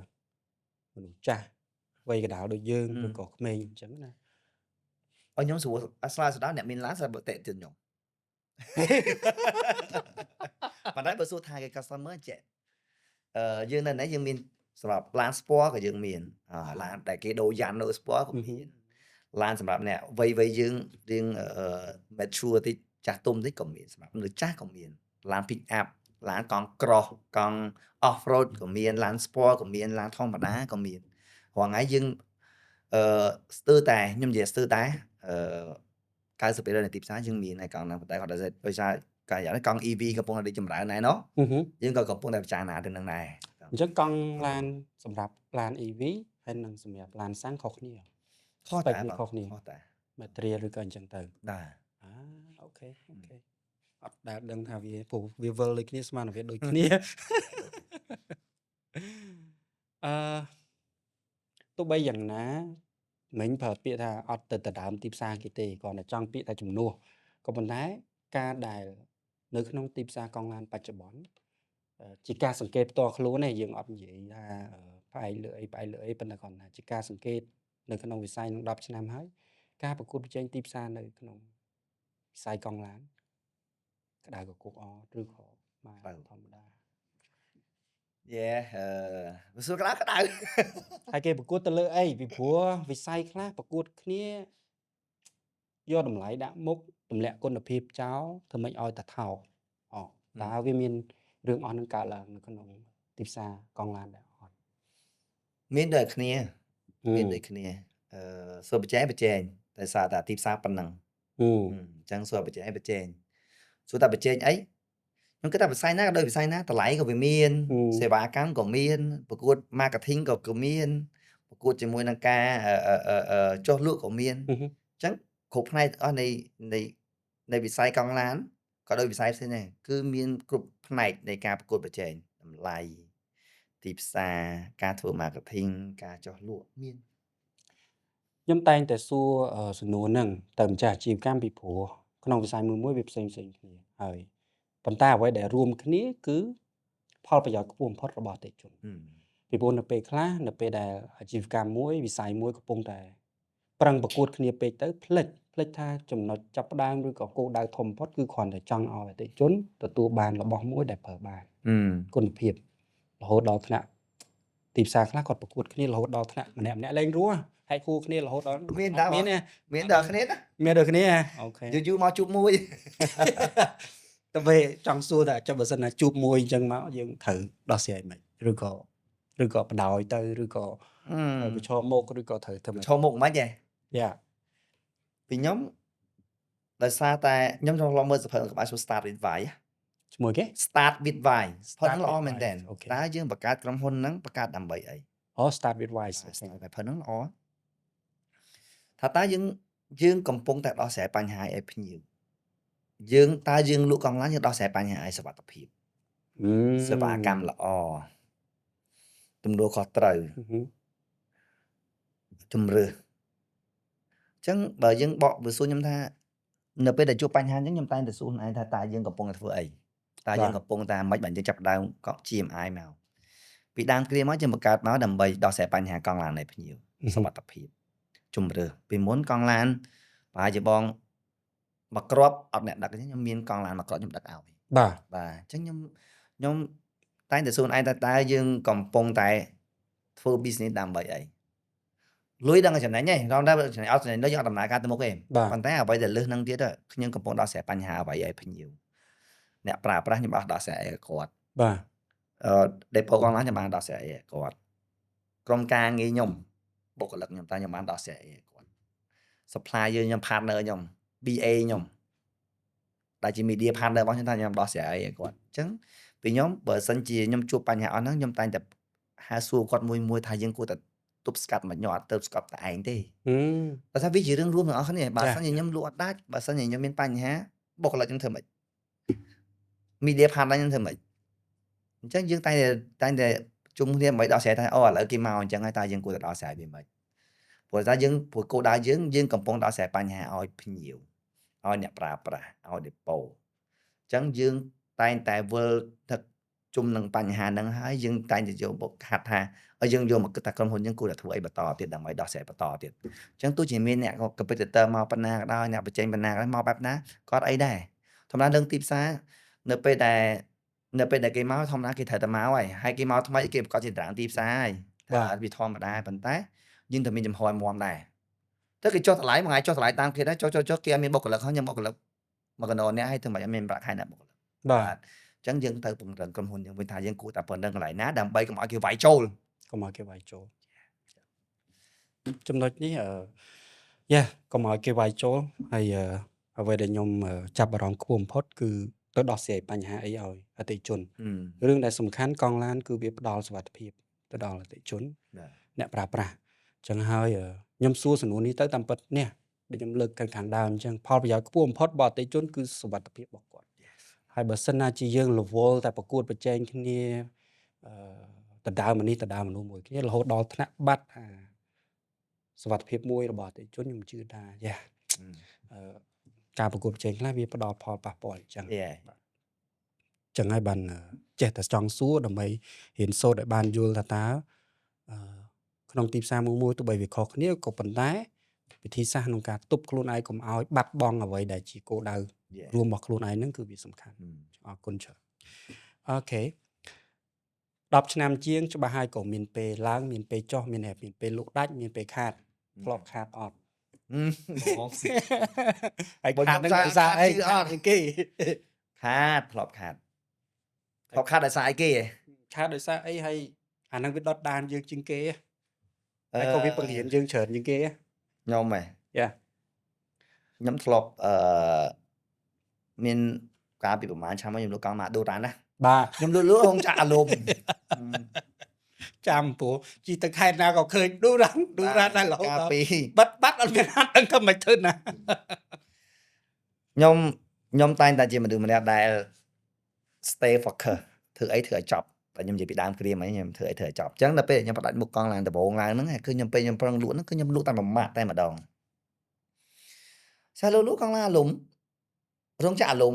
មនុស្សចាស់វ័យកណ្ដាលដូចយើងឬក៏ក្មេងអញ្ចឹងណា ឲ្យខ្ញុំស្រួលស្លាស្ដាប់អ្នកមានឡានស្រាប់តែទៀតខ្ញុំ ប៉ុន្តែបើសួរថាគេ customer ចេះយើងនៅនេះយើងមាន សម្រាប់ឡាន sport ក៏យើងមានឡានដែលគេដូរយ៉ាំនៅ sport ក៏មានឡានសម្រាប់អ្នកវ័យយើងរៀងmature តិចចាស់ទុំតិចក៏មានសម្រាប់មនុស្សចាស់ក៏មានឡាន pick up ឡានកង់ cross កង់ off road ក៏មានឡាន sport ក៏មានឡានធម្មតាក៏មានរាល់ថ្ងៃយើងស្ទើរតែខ្ញុំនិយាយស្ទើរតែ90% នៃទីផ្សារយើងមានហើយកង់ហ្នឹងប៉ុន្តែគាត់ដោយសារកាលយ៉ាងនេះកង់ EV កំពុងតែចម្រើនដែរណោះយើងក៏កំពុងតែពិចារណាទៅនឹងដែរអញ្ចឹងកង់ឡានសម្រាប់ឡាន EV ហើយនឹងសម្រាប់ឡានសាំងខុសគ្នាខុសតែខុសគ្នា material ឬក៏អញ្ចឹងទៅដែរអូខេអត់ដែលដឹងថាវាព្រោះវាវិលដូចគ្នាស្មានវាដូចគ្នាទោះបីយ៉ាងណាមិញប្រើពាក្យថាអត់ទៅដើមទីផ្សារគេទេគ្រាន់តែចង់ពាក្យថាជំនួសក៏ប៉ុន្តែការដែលនៅក្នុងទីផ្សាርከង់ឡានបច្ចុប្បន្នជាការសង្កេតផ្ទាល់ខ្លួនទេយើងអត់និយាយថាផ្អែកលើអីប៉ុន្តែគ្រាន់តែជាការសង្កេតនៅក្នុងវិស័យនឹង10ឆ្នាំហើយការប្រកួតប្រជែងទីផ្សារនៅក្នុងវិស័យកង់ឡានក្តៅកគុកអឬក៏មកធម្មតាវាសួរក្តៅហើយគេប្រកួតទៅលើអីពីព្រោះវិស័យខ្លះប្រកួតគ្នាយកតម្លៃដាក់មុខទម្លាក់គុណភាពចោលធ្វើម៉េចឲ្យតែថោកតើវាមានរឿងអស់នឹងកើតឡើងនៅក្នុងទីផ្សារកង់ឡានដែរអត់មានដូចគ្នាសួរបច្ចេកតែសារតែទីផ្សារប៉ុណ្ណឹងអញ្ចឹងសួរបច្ចេកសួរតែបច្ចេកអីខ្ញុំគិតថាវិស័យណាក៏ដូចវិស័យណាតម្លៃក៏វាមានសេវាកម្មក៏មានប្រកួត marketing ក៏មានប្រកួតជាមួយនឹងការចុះលក់ក៏មានអញ្ចឹងគ្រប់ផ្នែកអស់នៃវិស័យកង់ឡានក៏ដូចវិស័យផ្សេងដែរគឺមានគ្រប់ផ្នែកនៃការប្រកួតប្រជែងតម្លៃទីផ្សារការធ្វើ marketing ការចុះលក់មានខ្ញុំតែងតែសួរសំណួរហ្នឹងទៅម្ចាស់អាជីវកម្មពីព្រោះក្នុងវិស័យមួយវាផ្សេងគ្នាហើយប៉ុន្តែអ្វីដែលរួមគ្នាគឺផលប្រយោជន៍ខ្ពស់បំផុតរបស់អតិថិជនពីព្រោះនៅពេលខ្លះនៅពេលដែលអាជីវកម្មមួយវិស័យមួយកំពុងតែប្រឹងប្រកួតគ្នាពេកទៅផ្លិចថាចំណុចចាប់ផ្ដើមឬក៏គោលដៅធំបំផុតគឺគ្រាន់តែចង់ឲ្យអតិថិជនទទួលបានរបស់មួយដែលប្រើបានគុណភាពរហូតដល់ថ្នាក់ទីផ្សារខ្លះគាត់ប្រកួតគ្នារហូតដល់ថ្នាក់ម្នាក់លែងរស់ហែកគូគ្នារហូតដល់មានដល់គ្នាមានដល់គ្នាអូខេយូរមកជួបមួយតែពេលចង់សួរថាចាំបើសិនណាជួបមួយអញ្ចឹងមកយើងត្រូវដោះស្រាយមិនឬក៏បដ ாய் ទៅឬក៏ប្រឈមមុខឬក៏ត្រូវធ្វើប្រឈមមុខមិនហ៎ពីខ្ញុំដោយសារតែខ្ញុំចង់លំមើលសភៅក្បាច់ start with why ឈ្មោះគេ start with why ហ្នឹងល្អមែនតើតើយើងបង្កើតក្រុមហ៊ុនហ្នឹងបង្កើតដើម្បីអីstart with why ផើហ្នឹងល្អថាតើយើងកំពុងតែដោះស្រាយបញ្ហាឲ្យភ្ញៀវយើងលក់កង់ឡានយើងដោះស្រាយបញ្ហាឲ្យសុវត្ថិភាពសេវាកម្មល្អទំនួលខុសត្រូវជំរឿអញ្ចឹងបើយើងបកវាសួរខ្ញុំថានៅពេលដែលជួបបញ្ហាអញ្ចឹងខ្ញុំតែងតែសួរខ្លួនឯងថាតើយើងកំពុងតែធ្វើអីតើយើងកំពុងតែមិនបានយើងចាប់ដើមកក់ GMI មកពីដើមគ្រាមកយើងបង្កើតមកដើម្បីដោះស្រាយបញ្ហាកង់ឡានឲ្យភ្ញៀវសុវត្ថិភាពជំរឿពីមុនកង់ឡានប្រហែលជាបងមកគ្រាប់អត់អ្នកដឹកខ្ញុំមានកង់ឡានមកគ្រាប់ខ្ញុំដឹកឲ្យបាទអញ្ចឹងខ្ញុំតែងតែសួរឯងតើយើងកំពុងតែធ្វើ business ដើម្បីអីលុយដឹងតែចំណេញឯងរំតែចំណេញអត់ចំណេញលុយយើងអត់ដំណើរការទៅមុខទេប៉ុន្តែអ្វីដែលលើសនឹងទៀតខ្ញុំកំពុងដោះស្រាយបញ្ហាអ្វីឲ្យភ្ញៀវអ្នកប្រើប្រាស់ខ្ញុំអត់ដោះស្រាយឲ្យគាត់បាទដេប៉ូកង់ឡានខ្ញុំបានដោះស្រាយឲ្យគាត់ក្រុមការងារខ្ញុំបុគ្គលិកខ្ញុំតែខ្ញុំបានដោះស្រាយឲ្យគាត់ supplier ខ្ញុំ partner ខ្ញុំ BA ខ្ញុំដែលជា media partner របស់ខ្ញុំថាខ្ញុំដោះស្រាយឲ្យគាត់អញ្ចឹងពីខ្ញុំបើសិនជាខ្ញុំជួបបញ្ហាអស់ហ្នឹងខ្ញុំតែងតែហៅសួរគាត់មួយថាយើងគួរតែទប់ស្កាត់មិនខ្ញុំអត់ទៅស្កាត់តែឯងទេបើថាវាជារឿងរួមទាំងអស់គ្នាបើសិនជាខ្ញុំលក់អត់ដាច់បើសិនជាខ្ញុំមានបញ្ហាបុគ្គលិកខ្ញុំធ្វើម៉េច media partner ខ្ញុំធ្វើម៉េចអញ្ចឹងយើងតែងតែជុំគ្នាមិនដោះស្រាយថាឥឡូវគេមកអញ្ចឹងហើយតើយើងគួរតែដោះស្រាយវាម៉េចព្រោះថាព្រោះគោលដៅយើងកំពុងដោះស្រាយបញ្ហាឲ្យភ្ញៀវឲ្យអ្នកប្រើប្រាស់ឲ្យដេប៉ូអញ្ចឹងយើងតែងតែវិលទឹកជុំនឹងបញ្ហាហ្នឹងហើយយើងតែងតែយកមកហាត់ថាឲ្យយើងយកមកគិតថាក្រុមហ៊ុនយើងគួរតែធ្វើអីបន្តទៀតដើម្បីដោះស្រាយបន្តទៀតអញ្ចឹងទោះជាមានអ្នក competitor មកប៉ុណ្ណាក៏ដោយអ្នកបញ្ចេញប៉ុណ្ណាក៏ដោយមកបែបណាគាត់អីដែរធម្មតារឿងទីផ្សារនៅពេលដែល នៅពេលដែលគេមកធម្មតាគេត្រូវតែមកហើយគេមកថ្មីគេប្រកាសជាតារាងទីផ្សារហើយថាវាធម្មតាប៉ុន្តែយើងតែមានចំហឲ្យមាំដែរទៅគេចុះតម្លៃមួយថ្ងៃចុះតម្លៃតាមគេដែរចុះគេអត់មានបុគ្គលិកហើយខ្ញុំបុគ្គលិកមកកណ្ដោអ្នកឲ្យធ្វើមិនអត់មានប្រាក់ខែអ្នកបុគ្គលិក បាទ អញ្ចឹងយើងទៅពង្រឹងក្រុមហ៊ុនយើងវិញថាយើងគួរតែពង្រឹងកន្លែងណាដើម្បីកុំឲ្យគេវាយចូល កុំឲ្យគេវាយចូលចំណុចនេះយ៉ាកុំឲ្យគេវាយចូលហើយអ្វីដែលខ្ញុំចាប់អារម្មណ៍ខ្ពស់បំផុតគឺទៅដោះស្រាយបញ្ហាអីឲ្យអតិថិជនរឿងដែលសំខាន់កង់ឡានគឺវាផ្ដល់សុវត្ថិភាពទៅដល់អតិថិជនអ្នកប្រើប្រាស់អញ្ចឹងហើយខ្ញុំសួរសំណួរនេះទៅតាមពិតនេះដូចខ្ញុំលើកខាងដើមអញ្ចឹងផលប្រយោជន៍ខ្ពស់បំផុតរបស់អតិថិជនគឺសុវត្ថិភាពរបស់គាត់ហើយបើសិនណាជាយើងរវល់តែប្រកួតប្រជែងគ្នាដណ្ដើមនេះដណ្ដើមមនុស្សមួយគ្នារហូតដល់ថ្នាក់បាត់សុវត្ថិភាពមួយរបស់អតិថិជនខ្ញុំជឿថាយ៉ាការប្រកួតប្រជែងខ្លះវាផ្ដល់ផលប៉ះពាល់អញ្ចឹងចឹងហើយបានចេះតែចង់សួរដើម្បីរៀនសូត្រឲ្យបានយល់ថាតើក្នុងទីផ្សារមួយទោះបីវាខុសគ្នាក៏ប៉ុន្តែវិធីសាស្ត្រក្នុងការទប់ខ្លួនឯងកុំឲ្យបាត់បង់អ្វីដែលជាគោលដៅរួមរបស់ខ្លួនឯងហ្នឹងគឺវាសំខាន់អរគុណច្រើនអូខេ10ឆ្នាំជាងច្បាស់ហើយក៏មានពេលឡើងមានពេលចុះមានពេលលក់ដាច់មានពេលខាតធ្លាប់ខាតអត់ហើយខាតនឹងដោយសារអីអត់គេខាតធ្លាប់ខាតដោយសារអីគេខាតដោយសារអីហើយអានឹងវាដុតដានយើងជាងគេហើយក៏វាបង្រៀនយើងច្រើនជាងគេខ្ញុំហ៎យ៉ាខ្ញុំធ្លាប់មានកាលពីប្រហែលឆ្នាំខ្ញុំលក់កង់ម៉ាដូរ៉ានណាបាទខ្ញុំលក់ហងចាក់អាលុំចាំព្រោះជីទៅខេត្តណាក៏ឃើញដូរ៉ានដែររហូតកាលពីបាត់អត់មានហាត់ដឹងថាមិនធ្វើណាខ្ញុំតែងតែជាមនុស្សម្នាក់ដែល stay focus ធ្វើអីធ្វើឲ្យចប់តែខ្ញុំនិយាយពីដើមគ្រាមអីខ្ញុំធ្វើអីធ្វើឲ្យចប់អញ្ចឹងដល់ពេលខ្ញុំបដិមុខកង់ឡើងដំបងឡើងហ្នឹងគឺខ្ញុំពេលខ្ញុំប្រឹងលក់ហ្នឹងគឺខ្ញុំលក់តែមួយម៉ាក់តែម្ដងសាលក់កង់ឡើងអាលុំរងចាក់អាលុំ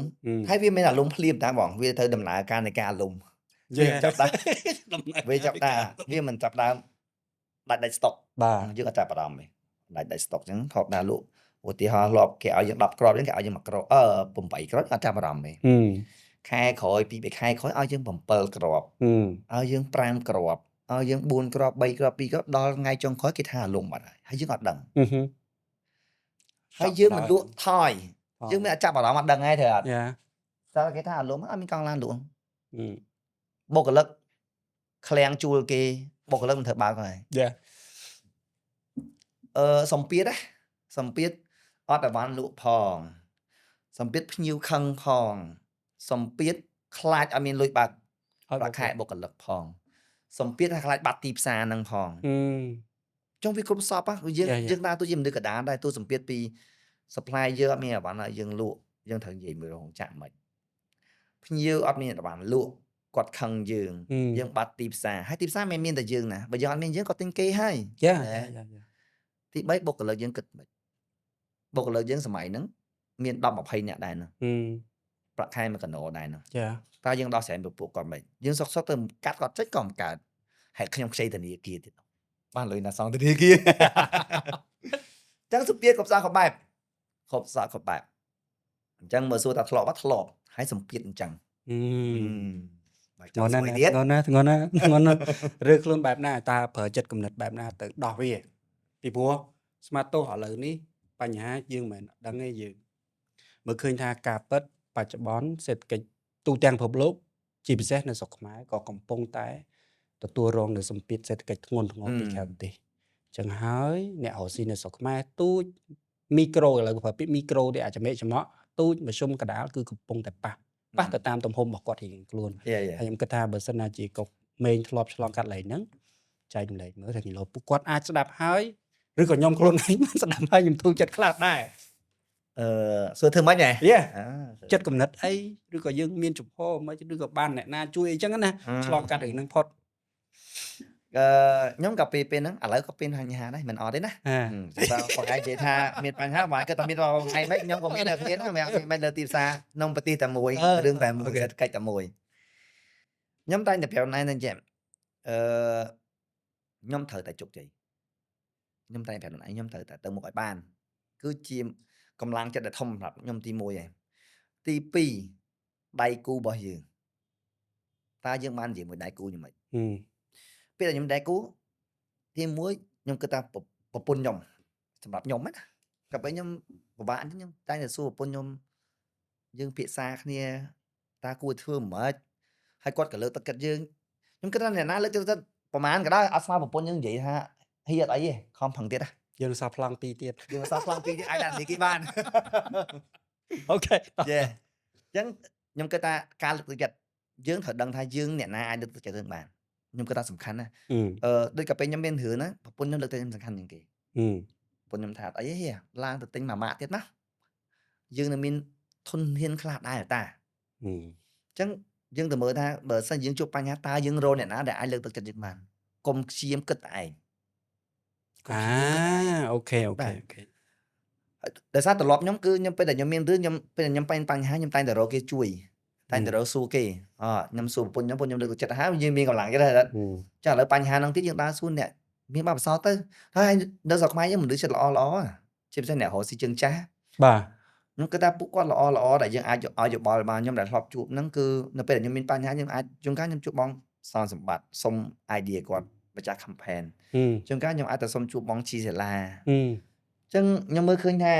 ហើយវាមានអាលុំភ្លាមតាបងវាត្រូវដំណើរការនៃការអាលុំយើងចាប់ដើមវាចាប់ដើមវាមិនចាប់ដើមដាច់ស្តុកបាទយើងអត់ចាប់អារម្មណ៍ទេដាច់ស្តុកអញ្ចឹងថតដើរលក់ឧទាហរណ៍ធ្លាប់គេឲ្យយើង10គ្រាប់អញ្ចឹងគេឲ្យយើង1គ្រាប់8គ្រាប់អត់ចាប់អារម្មណ៍ទេខែក្រោយ2ខែក្រោយឲ្យយើង7គ្រាប់ឲ្យយើង5គ្រាប់ឲ្យយើង4គ្រាប់3គ្រាប់2គ្រាប់ដល់ថ្ងៃចុងក្រោយគេថាអាលុំបាត់ហើយយើងអត់ដឹងហើយយើងមិនលក់ថយយើងមិនអាចចាប់អារម្មណ៍អត់ដឹងទេត្រូវអត់យ៉ាតែគេថាអាលុំអត់មានកង់ឡានលក់បុគ្គលិកឃ្លាំងជួលគេបុគ្គលិកមិនធ្វើបើកហើយយ៉ាសំពាធអត់តែបានលក់ផងសំពាធភ្ញៀវខឹងផងសំពាធខ្លាចអត់មានលុយបើកប្រាក់ខែបុគ្គលិកផងសំពាធថាខ្លាចបាត់ទីផ្សារហ្នឹងផងចុងវាគ្រប់សពយើងដើរទោះជាមនុស្សកដាលដែរទោះសំពាធពី supply យើងអត់មានអាបានយើងលក់យើងត្រូវនិយាយមើលរោងចក្រមិនភ្ញៀវអត់មានអាបានលក់គាត់ខឹងយើងបាត់ទីផ្សារហើយទីផ្សារមិនមានតែយើងណាបើយើងអត់មានយើងក៏ទិញគេហើយយ៉ាទី3បុគ្គលិកយើងគិតមិនបុគ្គលិកយើងសម័យហ្នឹងមាន10 20នាក់ដែរណាប្រាក់ខែមួយកណ្ដោដែរណាចាតើយើងដោះស្រាយពួកគាត់មិនយើងសុកទៅកាត់គាត់ចេញក៏មិនកើតហើយខ្ញុំខ្ចីធនាគារទៀតបានលុយណាសងធនាគារអញ្ចឹងសុភាគ្រប់សាគ្រប់បែបអញ្ចឹងមើលសួរថាធ្លាប់ហើយសម្ពាធអញ្ចឹងធ្ងន់ណាស់ឬខ្លួនបែបណាតើប្រើចិត្តគំនិតបែបណាទៅដោះវាពីព្រោះស្មាតទោសឥឡូវនេះបញ្ហាយើងមិនដឹងទេយើងមើលឃើញថាការពិតបច្ចុប្បន្នសេដ្ឋកិច្ចទូទាំងពិភពលោកជាពិសេសនៅស្រុកខ្មែរក៏កំពុងតែទទួលរងនូវសម្ពាធសេដ្ឋកិច្ចធ្ងន់ធ្ងរពីក្រៅប្រទេសអញ្ចឹងហើយអ្នករស់ស៊ីនៅស្រុកខ្មែរទូចមីក្រូឥឡូវប្រើពាក្យមីក្រូទេអាចមេចំអកទូចមធ្យមកដាលគឺកំពុងតែប៉ះទៅតាមទំហំរបស់គាត់រៀងខ្លួនហើយខ្ញុំគិតថាបើសិនណាជាកុកមេងធ្លាប់ឆ្លងកាត់លេងហ្នឹងចែករំលែកមើលថាគីឡូពួកគាត់អាចស្ដាប់ហើយឬក៏ខ្ញុំខ្លួនឯងស្ដាប់ហើយខ្ញុំធូរចិត្តខ្លះដែរសួរធ្វើម៉េចហ៎ចិត្តគំនិតអីឬក៏យើងមានចំហមិនឬក៏បានអ្នកណាជួយអីចឹងណាឆ្លងកាត់រឿងហ្នឹងផុតខ្ញុំក៏ពេលហ្នឹងឥឡូវក៏មានបញ្ហាដែរមិនអត់ទេណាបើបងឯងនិយាយថាមានបញ្ហាបងឯងគិតថាមានថ្ងៃម៉េចខ្ញុំក៏មានតែគ្នាមិនលើទីផ្សារក្នុងប្រទេសតែមួយរឿងតែមួយសេដ្ឋកិច្ចតែមួយខ្ញុំតែងតែប្រាប់ណែនឹងចេះខ្ញុំត្រូវតែជោគជ័យខ្ញុំតែងប្រាប់ខ្លួនឯងខ្ញុំត្រូវតែទៅមុខឲ្យបានគឺជាកម្លាំងចិត្តដែលធំសម្រាប់ខ្ញុំទី1ហើយទី2ដៃគូរបស់យើង ta dương ban gì một đại cú như vậy ហឹម bây giờ nhom đại cú thì muối nhom cứ ta pun nhom sầm bập nhom á gặp ấy nhom của bạn chứ nhom tay là xua pun nhom dương phía xa kia ta cua thương mà hay quát cả lơ tất cả dương nhom cái đó này ná lơ choประมาณก็ได้เอาฟ้าปนยังvậy ha เฮียอะไรคอมพังទៀត យើងសាប្លង់2ទៀត យើងសោះខ្លងពីអាចដាក់នេះគេបាន អូខេ យេអញ្ចឹងខ្ញុំគិតថាការលើកទឹកចិត្តយើងត្រូវដឹងថាយើងអ្នកណាអាចលើកទឹកចិត្តរឿងបានខ្ញុំគិតថាសំខាន់ណា ដូចកាពេលខ្ញុំមានរឿងណាប្រពន្ធខ្ញុំលើកទឹកចិត្តសំខាន់ជាងគេប្រពន្ធខ្ញុំថាអីហេឡើងទៅទិញមួយម៉ាក់ទៀតណាយើងនឹងមានធនធានខ្លះដែរតាអញ្ចឹងយើងទៅមើលថាបើសិនយើងជួបបញ្ហាតើយើងរកអ្នកណាដែលអាចលើកទឹកចិត្តយើងបានកុំព្យាយាមគិតតែឯង អូខេ ដោយសារត្រឡប់ខ្ញុំគឺខ្ញុំពេលដែលខ្ញុំមានរឿងខ្ញុំពេលដែលខ្ញុំបញ្ហាខ្ញុំតែងតែរកគេជួយតែងតែរកសួរគេខ្ញុំសួរប្រពន្ធខ្ញុំលើកទឹកចិត្តហើយយើងមានកម្លាំងគេដែរចាឥឡូវបញ្ហាហ្នឹងទៀតយើងដើរសួរអ្នកមានបទពិសោធន៍ទៅហើយនៅស្រុកខ្មែរយើងមនុស្សចិត្តល្អជាពិសេសអ្នករកស៊ីជើងចាស់បាទ ខ្ញុំគិតថាពួកគាត់ល្អដែលយើងអាចឲ្យយោបល់បានខ្ញុំដែលធ្លាប់ជួបហ្នឹងគឺនៅពេលដែលខ្ញុំមានបញ្ហាយើងអាចជួនកាលខ្ញុំជួបបងសនសម្បត្តិសុំ idea គាត់ម្ចាស់ campaign ជួនកាលខ្ញុំអាចទៅសុំជួបបងជីសាឡាអញ្ចឹងខ្ញុំមើលឃើញថា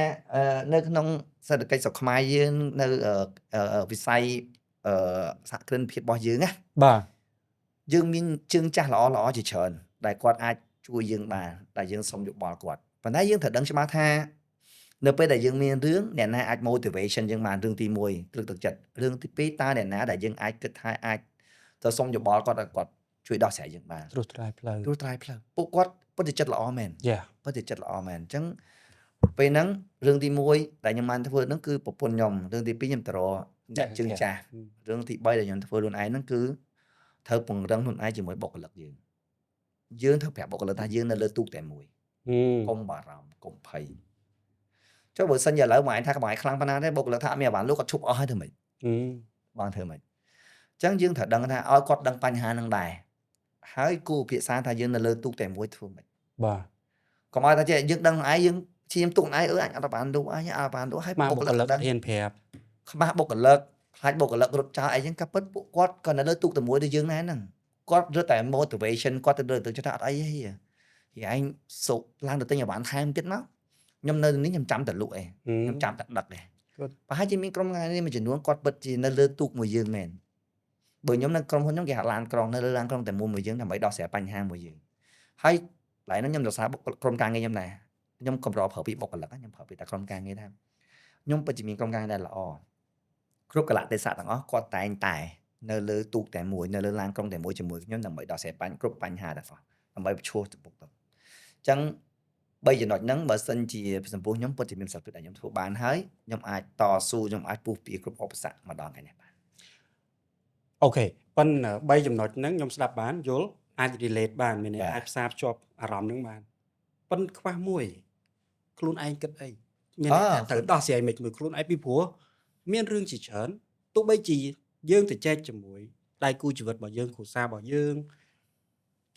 នៅក្នុងសេដ្ឋកិច្ចស្រុកខ្មែរយើងនៅវិស័យសហគ្រិនភាពរបស់យើងណា បាទ យើងមានជើងចាស់ល្អជាច្រើនដែលគាត់អាចជួយយើងបានដែលយើងសុំយោបល់គាត់ប៉ុន្តែយើងត្រូវដឹងច្បាស់ថានៅពេលដែលយើងមានរឿងអ្នកណាអាច motivation យើងបានរឿងទី1លើកទឹកចិត្តរឿងទី2តើអ្នកណាដែលយើងអាចគិតថាអាចទៅសុំយោបល់គាត់ឲ្យគាត់ជួយដោះស្រាយយើងបាន ត្រួសត្រាយផ្លូវ ពួកគាត់ពិតជាចិត្តល្អមែន យ៉ា ពិតជាចិត្តល្អមែនអញ្ចឹងពេលហ្នឹងរឿងទី1ដែលខ្ញុំបានធ្វើហ្នឹងគឺប្រពន្ធខ្ញុំរឿងទី2ខ្ញុំទៅរកអ្នកជើងចាស់រឿងទី3ដែលខ្ញុំធ្វើខ្លួនឯងហ្នឹងគឺត្រូវពង្រឹងខ្លួនឯងជាមួយបុគ្គលិកយើងត្រូវប្រាប់បុគ្គលិកថាយើងនៅលើទូកតែមួយកុំបារម្ភកុំភ័យចុះបើសិនជាឥឡូវមកឯងថាក្បែរខ្លាំងប៉ុណ្ណាទេបុគ្គលិកថាអត់មានអាបានលោកគាត់ឈប់អស់ហើយធ្វើម៉េចបងធ្វើម៉េចអញ្ចឹងយើងត្រូវដឹងថាឲ្យគាត់ដឹងបញ្ហាហ្នឹងដែរហើយគូពិភាក្សាថាយើងនៅលើទូកតែមួយធ្វើម៉េច បាទ កុំឲ្យថាយើងដឹងឯងយើងឈាមទុកឯងអញអត់បានទូកអញអត់បានទូកហើយ មកបុគ្គលិកហ៊ានប្រាប់ ខ្មាស់បុគ្គលិកខ្លាចបុគ្គលិករត់ចោលអីចឹងក៏ពិតពួកគាត់ក៏នៅលើទូកតែមួយដូចយើងដែរហ្នឹងគាត់រត់តែ motivation គាត់ទៅលើទៅចិត្តអត់អីទេឯងសុកឡើងទៅទិញអាវ៉ាន់ថែមទៀតមកខ្ញុំនៅនេះខ្ញុំចាំតែលក់ឯងខ្ញុំចាំតែដឹកដែរប្រហែលជាមានក្រុមការនេះមួយចំនួនគាត់ពិតជានៅលើទូកមួយយើងមែនបើខ្ញុំនៅក្រុមហ៊ុនខ្ញុំគេហៅឡានក្រុងនៅលើឡានក្រុងតែមួយយើងដើម្បីដោះស្រាយបញ្ហាមួយយើងហើយកន្លែងហ្នឹងខ្ញុំរក្សាក្រុមការងារខ្ញុំដែរខ្ញុំកម្រប្រើពីបុគ្គលិកខ្ញុំប្រើពីតែក្រុមការងារដែរខ្ញុំពិតជាមានក្រុមការងារដែលល្អគ្រប់កលៈទេសៈទាំងអស់គាត់តែងតែនៅលើទូកតែមួយនៅលើឡានក្រុងតែមួយជាមួយខ្ញុំដើម្បីដោះស្រាយគ្រប់បញ្ហាទាំងអស់ដើម្បីឈោះទៅពុកទៅអញ្ចឹង3ចំណុចហ្នឹងបើសិនជាចំពោះខ្ញុំពិតជាមានសក្តិភាពដែលខ្ញុំធ្វើបានហើយខ្ញុំអាចតស៊ូខ្ញុំអាចពុះពៀគ្រប់ឧបសគ្គម្ដងថ្ងៃនេះបាន អូខេប៉ុន្តែ3ចំណុចហ្នឹងខ្ញុំស្ដាប់បានយល់អាច relate បានមានអ្នកអាចផ្សារភ្ជាប់អារម្មណ៍ហ្នឹងបានប៉ុន្តែខ្វះមួយខ្លួនឯងគិតអីមានអ្នកត្រូវដោះស្រាយមិនមួយខ្លួនឯងពីព្រោះមានរឿងជាច្រើនទោះបីជាយើងទៅចែកជាមួយដៃគូជីវិតរបស់យើងគ្រួសាររបស់យើង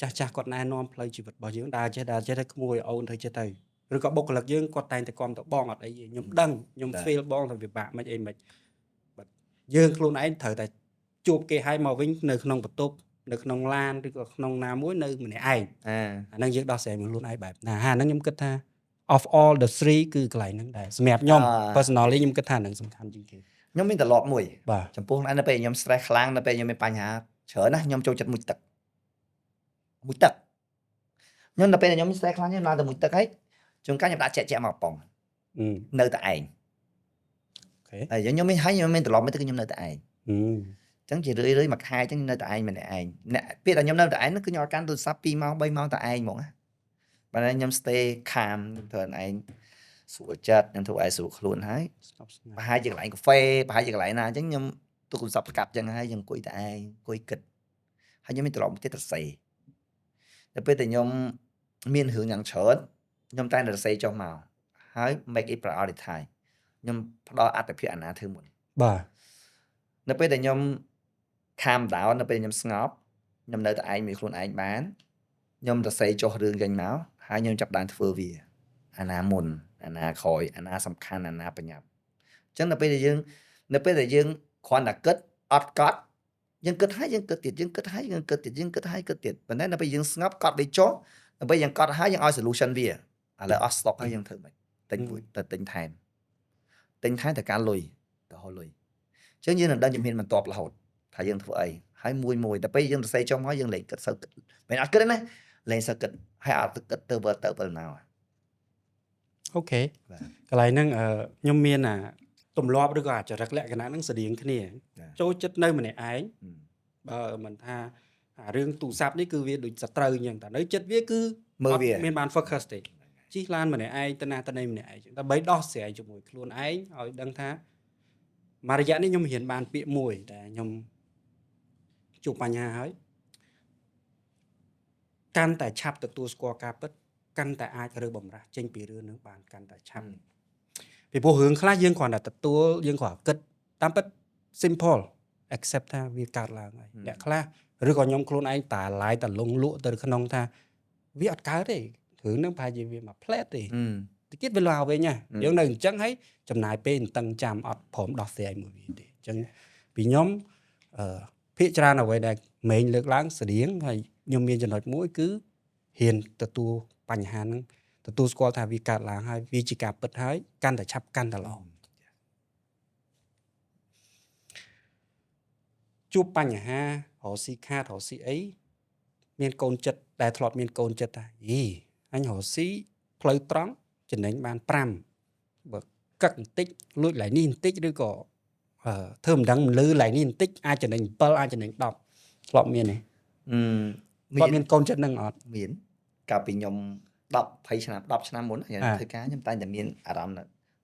ចាស់គាត់ណែនាំផ្លូវជីវិតរបស់យើងដើរចេះតែក្មួយអូនទៅចេះទៅឬក៏បុគ្គលិកយើងគាត់តែងតែគាំទៅបងអត់អីខ្ញុំដឹងខ្ញុំ feel បងទៅពិបាកមិនអីមិនបាទយើងខ្លួនឯងត្រូវតែជួបគេឲ្យមកវិញនៅក្នុងបន្ទប់នៅក្នុងឡានឬក៏ក្នុងណាមួយនៅម្នាក់ឯងអាហ្នឹងយើងដោះស្រាយខ្លួនឯងបែបណាហ្នឹងខ្ញុំគិតថា of all the three គឺកន្លែងហ្នឹងដែរសម្រាប់ខ្ញុំ personally ខ្ញុំគិតថាហ្នឹងសំខាន់ជាងគេខ្ញុំមានត្រឡប់មួយ បាទ ចំពោះនៅពេលខ្ញុំ stress ខ្លាំងនៅពេលខ្ញុំមានបញ្ហាច្រើនណាខ្ញុំចូលចិត្តមុជទឹកខ្ញុំនៅពេលខ្ញុំ stress ខ្លាំងខ្ញុំឡើងទៅមុជទឹកហើយជួនកាលខ្ញុំដាក់ជាក់មកប៉ុងនៅតែឯងហើយខ្ញុំមានត្រឡប់មកទៅខ្ញុំនៅតែឯងអញ្ចឹងជារឿយមួយខែអញ្ចឹងនៅតែឯងម្នាក់ឯងពេលដែលខ្ញុំនៅតែឯងគឺខ្ញុំអត់កាន់ទូរស័ព្ទ2ម៉ោង3ម៉ោងតែឯងហ្មងណាបើខ្ញុំ stay calm ធ្វើឯងស្រួលចិត្តខ្ញុំធ្វើឯងស្រួលខ្លួនហើយប្រហែលជាកន្លែងកាហ្វេប្រហែលជាកន្លែងណាអញ្ចឹងខ្ញុំទូរស័ព្ទប្រកាប់អញ្ចឹងហើយខ្ញុំអង្គុយតែឯងអង្គុយគិតហើយខ្ញុំមានត្រឡប់មកទៀតទៅសេតែពេលដែលខ្ញុំមានរឿងយ៉ាងច្រើនខ្ញុំតែងតែសរសេរចុះមកហើយ make it priority ខ្ញុំផ្ដល់អត្ថប្រយោជន៍អាណាធ្វើមុនបាទនៅពេលដែលខ្ញុំ calm down នៅពេលខ្ញុំស្ងប់ខ្ញុំនៅតែឯងមានខ្លួនឯងបានខ្ញុំសរសេរចុះរឿងចេញមកហើយខ្ញុំចាប់ដើមធ្វើវាអាណាមុនអាណាក្រោយអាណាសំខាន់អាណាបញ្ញាប់អញ្ចឹងនៅពេលដែលយើងគ្រាន់តែគិតអត់កត់ យើងគិតហើយយើងគិតទៀតយើងគិតហើយយើងគិតទៀតយើងគិតហើយគិតទៀតប៉ុន្តែដល់ពេលយើងស្ងប់កត់វាចុះដល់ពេលយើងកត់ហើយយើងឲ្យ solution វាឥឡូវអស់ stock ហើយយើងធ្វើម៉េចទិញមួយទៅទិញថែមតែការលុយទៅហៅលុយអញ្ចឹងយើងនឹងដឹងជំហានបន្ទាប់រហូតថាយើងធ្វើអីហើយមួយដល់ពេលយើងសរសេរចុះមកយើងលេងគិតសូវគិតមិនអត់គិតទេណាលេងសូវគិតហើយអត់គិតទៅវិលណា អូខេកន្លែងហ្នឹងខ្ញុំមានទម្លាប់ឬក៏អាចរិតលក្ខណៈហ្នឹងស្តៀងគ្នាចូលចិត្តនៅម្នាក់ឯងបើមិនថារឿងទូរស័ព្ទនេះគឺវាដូចសត្រូវអញ្ចឹងតែនៅចិត្តវាគឺមើលវាមានបាន focus ទេជិះឡានម្នាក់ឯងទៅណាទៅណីម្នាក់ឯងតែបីដោះស្រាយជាមួយខ្លួនឯងឲ្យដឹងថាមួយរយៈនេះខ្ញុំរៀនបានពាក្យមួយតែខ្ញុំជួបបញ្ហាហើយកាន់តែឆាប់ទទួលស្គាល់ការពិតកាន់តែអាចរើបំរាស់ចេញពីរឿងនឹងបានកាន់តែឆាប់ពីព្រោះរឿងខ្លះយើងគ្រាន់តែទទួលយើងគ្រាន់គិតតាមពិត simple accept ថាវាកើតឡើងហើយអ្នកខ្លះឬក៏ខ្ញុំខ្លួនឯងតាឡាយតលងលក់ទៅក្នុងថាវាអត់កើតទេរឿងហ្នឹងប្រហែលជាវាមកផ្លែតទេតិចទៀតវាឡើងវិញហ៎យើងនៅអញ្ចឹងហើយចំណាយពេលតឹងចាំអត់ព្រមដោះស្រាយមួយវាទេអញ្ចឹងពីខ្ញុំភាគច្រើនអ្វីដែលមេងលើកឡើងស្តៀងហើយខ្ញុំមានចំណុចមួយគឺហ៊ានទទួលបញ្ហាហ្នឹងទទួលស្គាល់ថាវាកើតឡើងហើយវាជាការពិតហើយកាន់តែឆាប់កាន់តែល្អជួបបញ្ហារកស៊ីខាតរកស៊ីអីមានកូនចិត្តដែលធ្លាប់មានកូនចិត្តថាយីអញរកស៊ីផ្លូវត្រង់ចំណេញបាន5បើកឹកបន្តិចលួចឡៃនេះបន្តិចឬក៏ធ្វើមិនដឹងមិនលឺឡៃនេះបន្តិចអាចចំណេញ7អាចចំណេញ10ធ្លាប់មានទេធ្លាប់មានកូនចិត្តនឹងអត់មានកាលពីខ្ញុំ10 ឆ្នាំ10ឆ្នាំមុនខ្ញុំធ្វើការខ្ញុំតែងតែមានអារម្មណ៍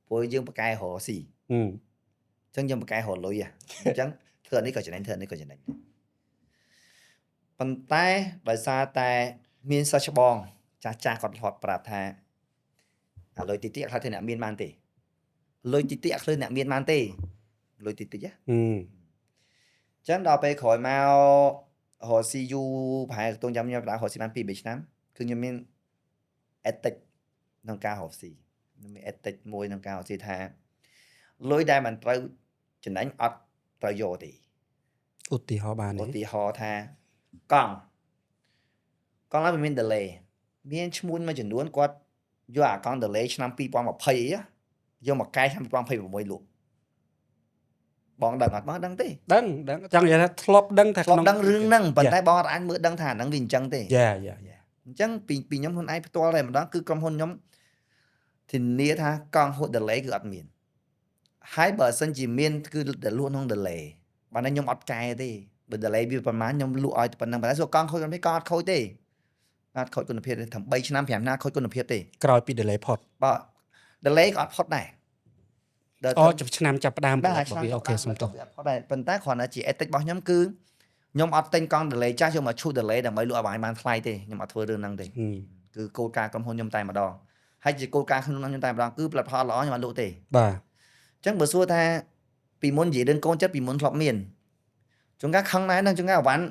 ព្រោះយើងបកកែរកស៊ីអញ្ចឹងយើងបកកែរកលុយអញ្ចឹងធ្វើនេះក៏ចំណេញធ្វើនេះក៏ចំណេញប៉ុន្តែដោយសារតែមានសិស្សច្បងចាស់គាត់ធ្លាប់ប្រាប់ថាអាលុយតិចៗអត់ថាអ្នកមានបានទេលុយតិចៗអត់ឃើញអ្នកមានបានទេលុយតិចៗអញ្ចឹងដល់ពេលក្រោយមករកស៊ីយូប្រហែលខ្ទង់ចាំខ្ញុំរកស៊ីបាន 2-3 ឆ្នាំគឺខ្ញុំមាន ethic ក្នុងការរកស៊ីខ្ញុំមាន ethic មួយក្នុងការរកស៊ីថាលុយដែលមិនត្រូវចំណេញអត់ត្រូវយកទេឧទាហរណ៍បានឧទាហរណ៍ថាកង់ឡើងវាមាន delay មានឈ្មោះមួយចំនួនគាត់យកអាកង់ delay ឆ្នាំ2020អីយកមកកែឆ្នាំ2026លក់បងដឹងអត់បងដឹងទេដឹងចង់និយាយថាធ្លាប់ដឹងថាក្នុងដឹងរឿងហ្នឹងប៉ុន្តែបងអត់អាចមើលដឹងថាហ្នឹងវាអញ្ចឹងទេយ៉ាអញ្ចឹងពីខ្ញុំខ្លួនឯងផ្ទាល់តែម្ដងគឺក្រុមហ៊ុនខ្ញុំធានាថាកង់ហូត delay គឺអត់មានហើយបើសិនជាមានគឺលក់ក្នុង delay បានតែខ្ញុំអត់កែទេបើ delay វាប្រហែលខ្ញុំលក់ឲ្យប៉ុណ្ណឹងប៉ុន្តែកង់ខូចគុណភាពក៏អត់ខូចទេអត់ខូចគុណភាពទេថា3ឆ្នាំ5ឆ្នាំខូចគុណភាពទេក្រោយពី delay ផុតបាទ delay ក៏អត់ផុតដែរឆ្នាំចាប់ផ្ដើមអូខេសុំទោសផុតដែរប៉ុន្តែគ្រាន់តែជា ethic របស់ខ្ញុំគឺខ្ញុំអត់ទិញកង់ delay ចាស់យកមកឈូស delay ដើម្បីលក់ឲ្យបានថ្លៃទេខ្ញុំអត់ធ្វើរឿងហ្នឹងទេគឺគោលការណ៍ក្រុមហ៊ុនខ្ញុំតែម្ដងហើយជាគោលការណ៍ក្នុងខ្ញុំតែម្ដងគឺផលិតផលល្អខ្ញុំអត់លក់ទេបាទអញ្ចឹងបើសួរថាពីមុននិយាយរឿងកូនចិត្តពីមុនធ្លាប់មានជួនកាលខឹងដែរហ្នឹងជួនកាលអវ៉ាន់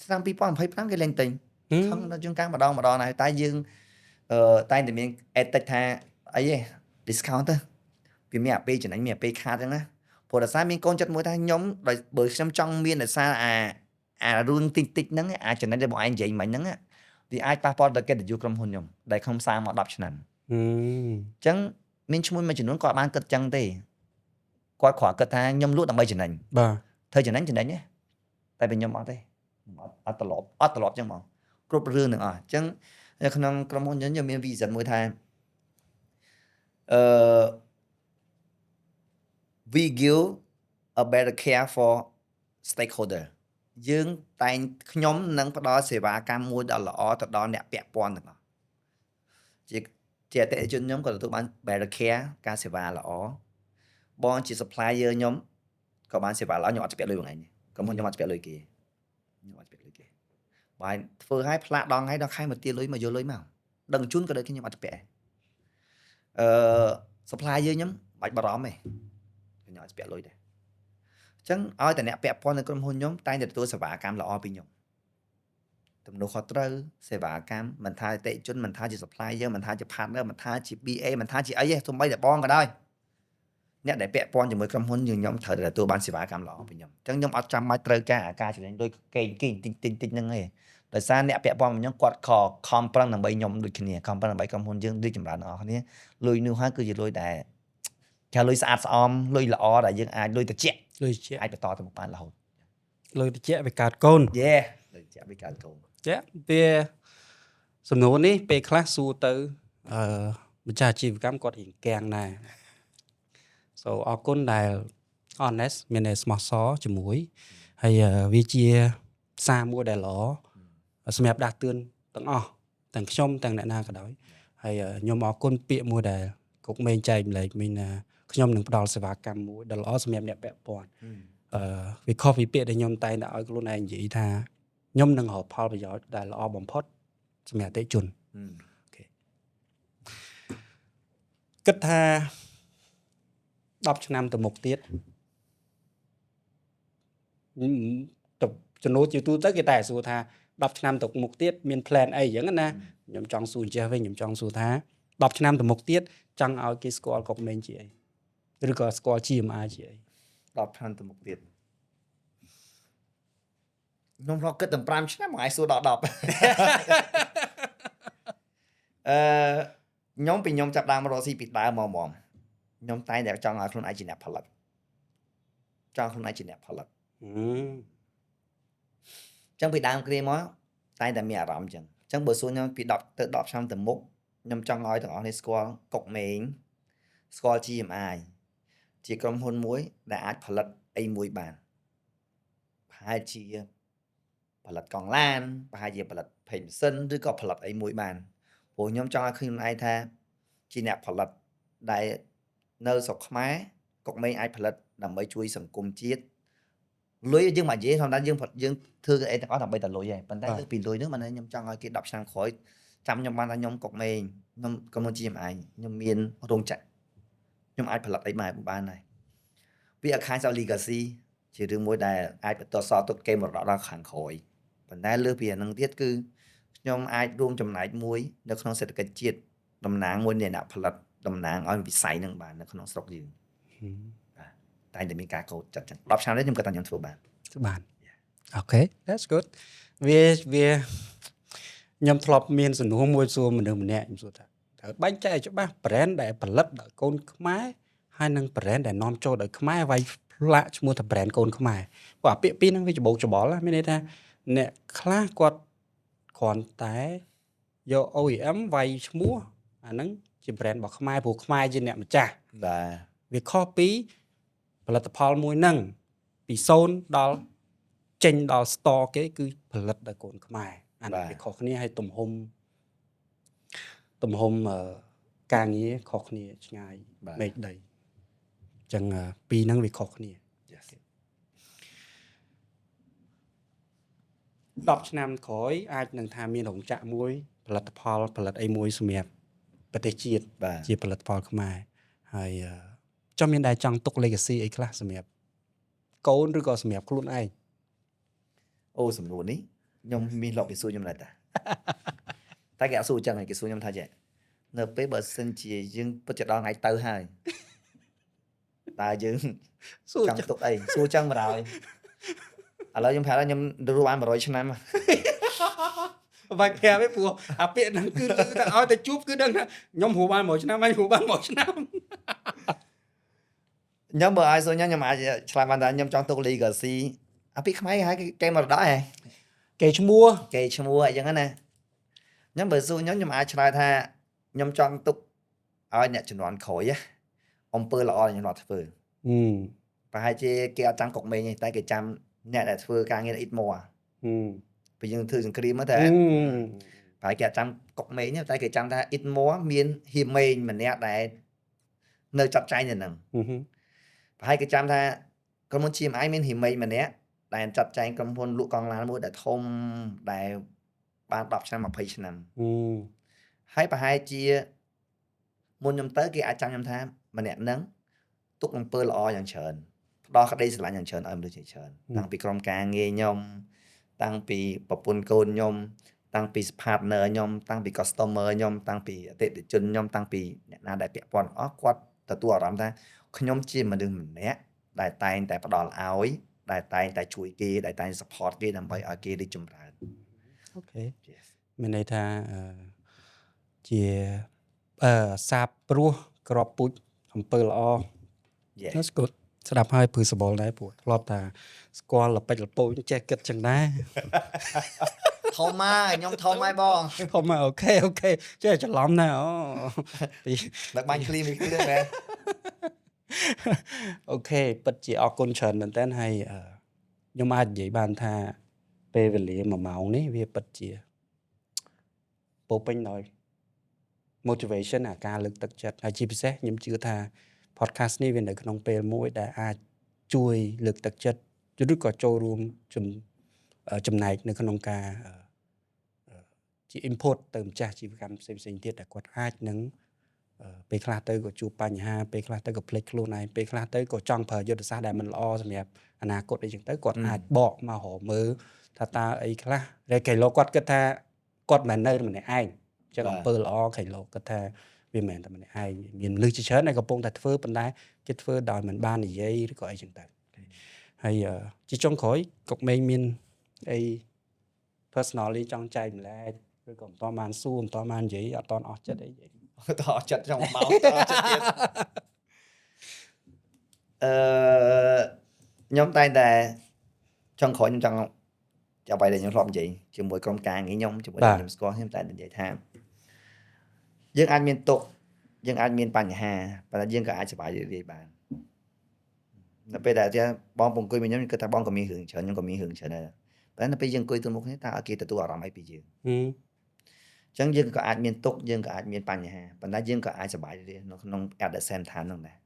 ឆ្នាំ2025គេលេងទិញខឹងដល់ជួនកាលម្ដងដែរតែយើងតែងតែមាន ethic ថាអីទេ discount ទៅវាមានអាពេលចំណេញមានអាពេលខាតអញ្ចឹងណាព្រោះដោយសារមានកូនចិត្តមួយថាខ្ញុំបើខ្ញុំចង់មានដោយសារអារឿងតិចហ្នឹងអាចចំណេញរបស់ឯងនិយាយមិញហ្នឹងវាអាចប៉ះពាល់ដល់កិត្តិយសក្រុមហ៊ុនខ្ញុំដែលខ្ញុំសាងមក10ឆ្នាំអញ្ចឹងមានឈ្មោះមួយចំនួនគាត់បានគិតអញ្ចឹងទេគាត់គ្រាន់គិតថាខ្ញុំលក់ដើម្បីចំណេញបាទធ្វើចំណេញទេតែពេលខ្ញុំអត់ទេអត់ត្រឡប់អញ្ចឹងហ្មងគ្រប់រឿងទាំងអស់អញ្ចឹងនៅក្នុងក្រុមហ៊ុនខ្ញុំមាន vision មួយថាwe give a better care for stakeholder យើងតែងខ្ញុំនឹងផ្ដល់សេវាកម្មមួយដ៏ល្អទៅដល់អ្នកពាក់ព័ន្ធទាំងអស់ជាអតិថិជនខ្ញុំក៏ទទួលបាន better care ការសេវាល្អបងជា supplier ខ្ញុំក៏បានសេវាល្អខ្ញុំអត់ពាក់លុយបងឯងក្រុមហ៊ុនខ្ញុំអត់ពាក់លុយគេបើធ្វើឲ្យផ្លាកដងឲ្យដល់ខែមកទាលុយមកយកលុយមកដឹងជូនក៏ដូចខ្ញុំអត់ពាក់supplier ខ្ញុំបាច់បារម្ភទេខ្ញុំអត់ពាក់លុយដែរអញ្ចឹងឲ្យតែអ្នកពាក់ព័ន្ធនៅក្រុមហ៊ុនខ្ញុំតែងតែទទួលសេវាកម្មល្អពីខ្ញុំទំនួលខុសត្រូវសេវាកម្មមិនថាអតិថិជនមិនថាជា supplier មិនថាជា partner មិនថាជា BA មិនថាជាអីទេសូម្បីតែបងក៏ដោយ អ្នកដែលពាក់ព័ន្ធជាមួយក្រុមហ៊ុនយើងខ្ញុំត្រូវតែទទួលបានសេវាកម្មល្អពីខ្ញុំអញ្ចឹងខ្ញុំអត់ចាំបាច់ត្រូវការអាការចំណេញដូចគេទិញហ្នឹងទេដោយសារអ្នកពាក់ព័ន្ធខ្ញុំគាត់ខំប្រឹងដើម្បីខ្ញុំដូចគ្នាខំប្រឹងដើម្បីក្រុមហ៊ុនយើងរីកចម្រើនទាំងអស់គ្នាលុយនោះហើយគឺជាលុយដែលគេលុយស្អាតស្អំលុយល្អដែលយើងអាចលុយត្រជាក់ លុយជា អាចបន្តទៅមុខបានរហូត លុយតិចវាកើតកូន យេលុយត្រជាក់វាកើតកូន ចាវាសំណួរនេះពេលខ្លះសួរទៅម្ចាស់អាជីវកម្មគាត់រៀងកាំងដែរ so អរគុណដែល honest មានតែស្មោះសរជាមួយហើយវាជាសារមួយដែលល្អសម្រាប់ដាស់តឿនទាំងអស់ទាំងខ្ញុំទាំងអ្នកណាក៏ដោយហើយខ្ញុំអរគុណពាក្យមួយដែលគុកមេងចែកម្លែកមានខ្ញុំនឹងផ្ដល់សេវាកម្មមួយដែលល្អសម្រាប់អ្នកពាក់ព័ន្ធវាខុសពីពាក្យដែលខ្ញុំតែងតែឲ្យខ្លួនឯងនិយាយថាខ្ញុំនឹងរកផលប្រយោជន៍ដែលល្អបំផុតសម្រាប់អតិថិជនគិតថា10ឆ្នាំទៅមុខទៀតចំណូលជាទូទៅគេតែសួរថា10ឆ្នាំទៅមុខទៀតមាន plan អីចឹងណាខ្ញុំចង់សួរចេះវិញខ្ញុំចង់សួរថា10ឆ្នាំទៅមុខទៀតចង់ឲ្យគេស្គាល់កុកមេងជាអីឬក៏ស្គាល់ GMI ជាអី10ឆ្នាំទៅមុខទៀតខ្ញុំរកគិតទាំង5ឆ្នាំមកឲ្យសួរដល់10ខ្ញុំពីខ្ញុំចាប់ដើមរកស៊ីពីដើមមកខ្ញុំតែងតែចង់ឲ្យខ្លួនឯងជាអ្នកផលិតចង់ខ្លួនឯងជាអ្នកផលិតចឹងពីដើមគ្រាមកតែងតែមានអារម្មណ៍ចឹងបើសួរខ្ញុំពី10ទៅ10ឆ្នាំទៅមុខខ្ញុំចង់ឲ្យទាំងអស់នេះស្គាល់កុកមេងស្គាល់ GMI ជាក្រុមហ៊ុនមួយដែលអាចផលិតអីមួយបានប្រហែលជាផលិតកង់ឡានប្រហែលជាផលិតផេងម៉ាស៊ីនឬក៏ផលិតអីមួយបានព្រោះខ្ញុំចង់ឲ្យឃើញខ្លួនឯងថាជាអ្នកផលិតដែលនៅស្រុកខ្មែរកុកមេងអាចផលិតដើម្បីជួយសង្គមជាតិលុយយើងមិននិយាយធម្មតាយើងធ្វើអីទាំងអស់ដើម្បីតែលុយឯងប៉ុន្តែលើពីលុយហ្នឹងមិនខ្ញុំចង់ឲ្យគេ10ឆ្នាំក្រោយចាំខ្ញុំបានថាខ្ញុំកុកមេងខ្ញុំក្រុមហ៊ុន GMI ខ្ញុំមានរោងចក្រខ្ញុំអាចផលិតអីបានដែរពី Account of Legacy ជារឿងមួយដែលអាចបន្តសល់ទុកគេមរតកដល់ខាងក្រោយប៉ុន្តែលើពីអានឹងទៀតគឺខ្ញុំអាចរួមចំណែកមួយនៅក្នុងសេដ្ឋកិច្ចជាតិតំណាងមួយនៃអ្នកផលិតតំណាងឲ្យវិស័យនឹងបាននៅក្នុងស្រុកយើងតែតែមានការកោតចាត់ចឹង10ឆ្នាំនេះខ្ញុំគាត់ថាខ្ញុំធ្វើបានអូខេ that's good វាខ្ញុំធ្លាប់មានសំណួរមួយសួរមនុស្សម្នាក់ខ្ញុំសួរថាត្រូវបែងចែកច្បាស់ brand ដែលផលិតដោយកូនខ្មែរហើយនិង brand ដែលនាំចូលដោយខ្មែរវាយផ្លាកឈ្មោះថា brand កូនខ្មែរព្រោះអាពាក្យពីរហ្នឹងវាច្បោកច្បល់មានន័យថាអ្នកខ្លះគាត់គ្រាន់តែយក OEM វាយឈ្មោះអាហ្នឹងជា brand របស់ខ្មែរព្រោះខ្មែរជាអ្នកម្ចាស់បាទវាខុសពីផលិតផលមួយហ្នឹងពី0ដល់ចេញដល់ store គេគឺផលិតដោយកូនខ្មែរអានេះវាខុសគ្នាហើយទំហំការងារខុសគ្នាឆ្ងាយមេឃដីអញ្ចឹងពីរហ្នឹងវាខុសគ្នា10ឆ្នាំក្រោយអាចនឹងថាមានរោងចក្រមួយផលិតផលផលិតអីមួយសម្រាប់ប្រទេសជាតិជាផលិតផលខ្មែរហើយចាំមានដែរចង់ទុក legacy អីខ្លះសម្រាប់កូនឬក៏សម្រាប់ខ្លួនឯងអូសំណួរនេះខ្ញុំមានលកគេសួរខ្ញុំដែរតែគេអត់សួរចឹងគេសួរខ្ញុំថាចេះនៅពេលបើសិនជាយើងពិតជាដល់ថ្ងៃទៅហើយតើយើងចង់ទុកអីសួរចឹងបណ្ដោយឥឡូវខ្ញុំប្រាប់ថាខ្ញុំរស់បាន100ឆ្នាំបាច់ប្រាប់ទេព្រោះអាពាក្យហ្នឹងគឺតែឲ្យតែជួបគឺដឹងថាខ្ញុំរស់បាន100ឆ្នាំហើយរស់បាន100ឆ្នាំខ្ញុំបើឲ្យសួរខ្ញុំអាចឆ្លើយបានថាខ្ញុំចង់ទុក legacy អាពាក្យខ្មែរហៅគេមរតកហ៎គេឈ្មោះអីចឹងណាខ្ញុំបើសួរខ្ញុំអាចឆ្លើយថាខ្ញុំចង់ទុកឲ្យអ្នកជំនាន់ក្រោយអំពើល្អដែលខ្ញុំបានធ្វើប្រហែលជាគេអត់ចាំកុកមេងទេតែគេចាំអ្នកដែលធ្វើការងារ Itmore ពេលយើងធ្វើសង្គ្រាមតែប្រហែលគេអត់ចាំកុកមេងទេតែគេចាំថា Itmore មានហ៊ីមេងម្នាក់ដែលនៅចាត់ចែងនៅហ្នឹងប្រហែលគេចាំថាក្រុមហ៊ុន GMI មានហ៊ីមេងម្នាក់ដែលចាត់ចែងក្រុមហ៊ុនលក់កង់ឡានមួយដែលធំដែលបាន10ឆ្នាំ20ឆ្នាំហើយប្រហែលជាមុនខ្ញុំទៅគេអាចចាំខ្ញុំថាម្នាក់ហ្នឹងទុកអំពើល្អយ៉ាងច្រើនផ្ដល់ក្តីស្រឡាញ់យ៉ាងច្រើនឲ្យមនុស្សជាច្រើនតាំងពីក្រុមការងារខ្ញុំតាំងពីប្រពន្ធកូនខ្ញុំតាំងពី partner ខ្ញុំតាំងពី customer ខ្ញុំតាំងពីអតិថិជនខ្ញុំតាំងពីអ្នកណាដែលពាក់ព័ន្ធអស់គាត់ ទទួលអារម្មណ៍ថាខ្ញុំជាមនុស្សម្នាក់ដែលតែងតែផ្ដល់ឲ្យដែលតែងតែជួយគេដែលតែង support គេដើម្បីឲ្យគេរីកចម្រើន អូខេ Yes មានន័យថាជាសាបព្រោះក្របពូជអំពើល្អ Yes ហ្នឹងស្គាល់ស្ដាប់ហើយព្រឺសបល់ដែរព្រោះធ្លាប់ថាស្គាល់លពេចលពោចចេះគិតចឹងដែរ ធំមកខ្ញុំធំហើយបង ធំមកអូខេចេះច្រឡំណាស់អូពី ដឹកបាញ់ឃ្លីមិនឃ្លីដែរ អូខេពិតជាអរគុណច្រើនមែនតើហើយខ្ញុំអាចនិយាយបានថាពេលវេលា1ម៉ោងនេះវាពិតជាពោពេញដោយ motivation អាការលើកទឹកចិត្តហើយជាពិសេសខ្ញុំជឿថា podcast នេះវានៅក្នុងពេលមួយដែលអាចជួយលើកទឹកចិត្តឬក៏ចូលរួមចំណែកនៅក្នុងការជា input ទៅម្ចាស់ជីវកម្មផ្សេងៗទៀតដែលគាត់អាចនឹងពេលខ្លះទៅក៏ជួបបញ្ហាពេលខ្លះទៅក៏ភ្លេចខ្លួនឯងពេលខ្លះទៅក៏ចង់ប្រើយុទ្ធសាស្ត្រដែលមិនល្អសម្រាប់អនាគតអីចឹងទៅគាត់អាចបកមករកមើលថាតើអីខ្លះដែលកៃឡូគាត់គិតថាគាត់មិននៅម្នាក់ឯងចឹងអំពើល្អកៃឡូគាត់ថាវាមិនមែនតែម្នាក់ឯងមានមនុស្សជាច្រើនដែលកំពុងតែធ្វើប៉ុន្តែគេធ្វើដោយមិនបាននិយាយឬក៏អីចឹងទៅហើយជាចុងក្រោយក៏មេងមានអី personally ចង់ចែកម្លែកឬក៏មិនតបានសួរមិនតបាននិយាយអត់តអស់ចិត្តអី តអស់ចិត្តtrong 1ម៉ោងតអស់ចិត្តទៀតខ្ញុំតែងតែចង់ក្រោយខ្ញុំចង់ចាំបាយដែលខ្ញុំធ្លាប់និយាយជាមួយក្រុមការងារខ្ញុំជាមួយខ្ញុំស្គាល់ខ្ញុំតែនិយាយថាយើងអាចមានទុក្ខយើងអាចមានបញ្ហាប៉ុន្តែយើងក៏អាចសប្បាយរីករាយបាននៅពេលដែលបងពងអង្គុយមួយខ្ញុំគិតថាបងក៏មានរឿងច្រើនខ្ញុំក៏មានរឿងច្រើនដែរប៉ុន្តែនៅពេលយើងអង្គុយទល់មុខគ្នាតើឲ្យគេទទួលអារម្មណ៍អីពីយើងអញ្ចឹងយើងក៏អាចមានទុក្ខយើងក៏អាចមានបញ្ហាប៉ុន្តែយើងក៏អាចសប្បាយរីករាយនៅក្នុង at the same time ហ្នឹងដែរ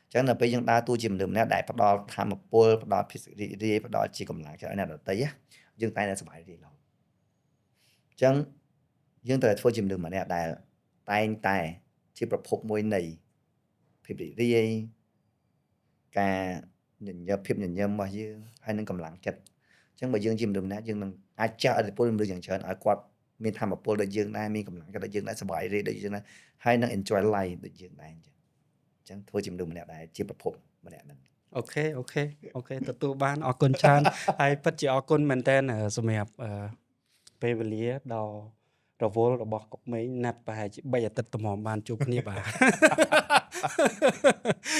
អញ្ចឹងនៅពេលយើងដើរតួជាមនុស្សម្នាក់ដែលផ្ដល់ធម៌ពលផ្ដល់ភាពរីករាយផ្ដល់ជាកម្លាំងចិត្តឲ្យអ្នកដទៃយើងតែងតែសប្បាយរីករាយរហូតអញ្ចឹងយើងត្រូវធ្វើជាមនុស្សម្នាក់ដែលតែងតែជាប្រភពមួយនៃភាពរីករាយការញញឹមភាពញញឹមរបស់យើងហើយនឹងកម្លាំងចិត្តអញ្ចឹងបើយើងជាមនុស្សម្នាក់យើងនឹងអាចចែកឥទ្ធិពលមនុស្សយ៉ាងច្រើនឲ្យគាត់មានធម៌ពលដូចយើងដែរមានកម្លាំងចិត្តដូចយើងដែរសប្បាយរីកដូចយើងដែរហើយនឹង enjoy life ដូចយើងដែរអញ្ចឹងធ្វើជាមនុស្សម្នាក់ដែលជាប្រភpomម្នាក់ហ្នឹងអូខេទទួលបានអរគុណច្រើនហើយពិតជាអរគុណមែនតើសម្រាប់ពេលវេលាដ៏រវល់របស់កុកមេងណាត់ប្រហែលជា3អាទិត្យត្មងបានជួបគ្នាបាទ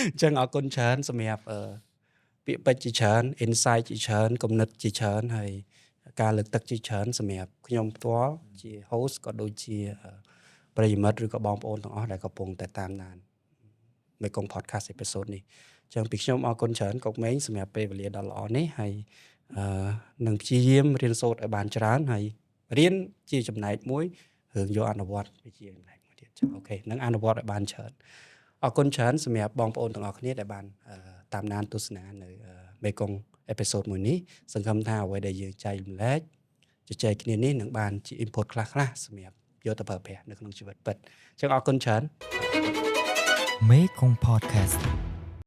អញ្ចឹងអរគុណច្រើនសម្រាប់ពាក្យពេចន៍ជាច្រើន insight ជាច្រើនគំនិតជាច្រើនហើយការលើកទឹកជាច្រើនសម្រាប់ខ្ញុំផ្ទាល់ជា host ក៏ដូចជាប្រិយមិត្តឬក៏បងប្អូនទាំងអស់ដែលកំពុងតែតាមដានមេកុង podcast episode នេះអញ្ចឹងពីខ្ញុំអរគុណច្រើនកុកមេងសម្រាប់ពេលវេលាដ៏ល្អនេះហើយនឹងព្យាយាមរៀនសូត្រឲ្យបានច្រើនហើយរៀនជាចំណែកមួយរឿងយកអនុវត្តវាជាចំណែកមួយទៀតចឹងអូខេនឹងអនុវត្តឲ្យបានច្រើនអរគុណច្រើនសម្រាប់បងប្អូនទាំងអស់គ្នាដែលបានតាមដានទស្សនានៅមេកុងអេពីសូតមួយនេះសង្ឃឹមថាអ្វីដែលយើងចែករំលែកជជែកគ្នានេះនឹងបានជា input ខ្លះៗសម្រាប់យកទៅប្រើប្រាស់នៅក្នុងជីវិតពិតអញ្ចឹងអរគុណច្រើន មេកុង podcast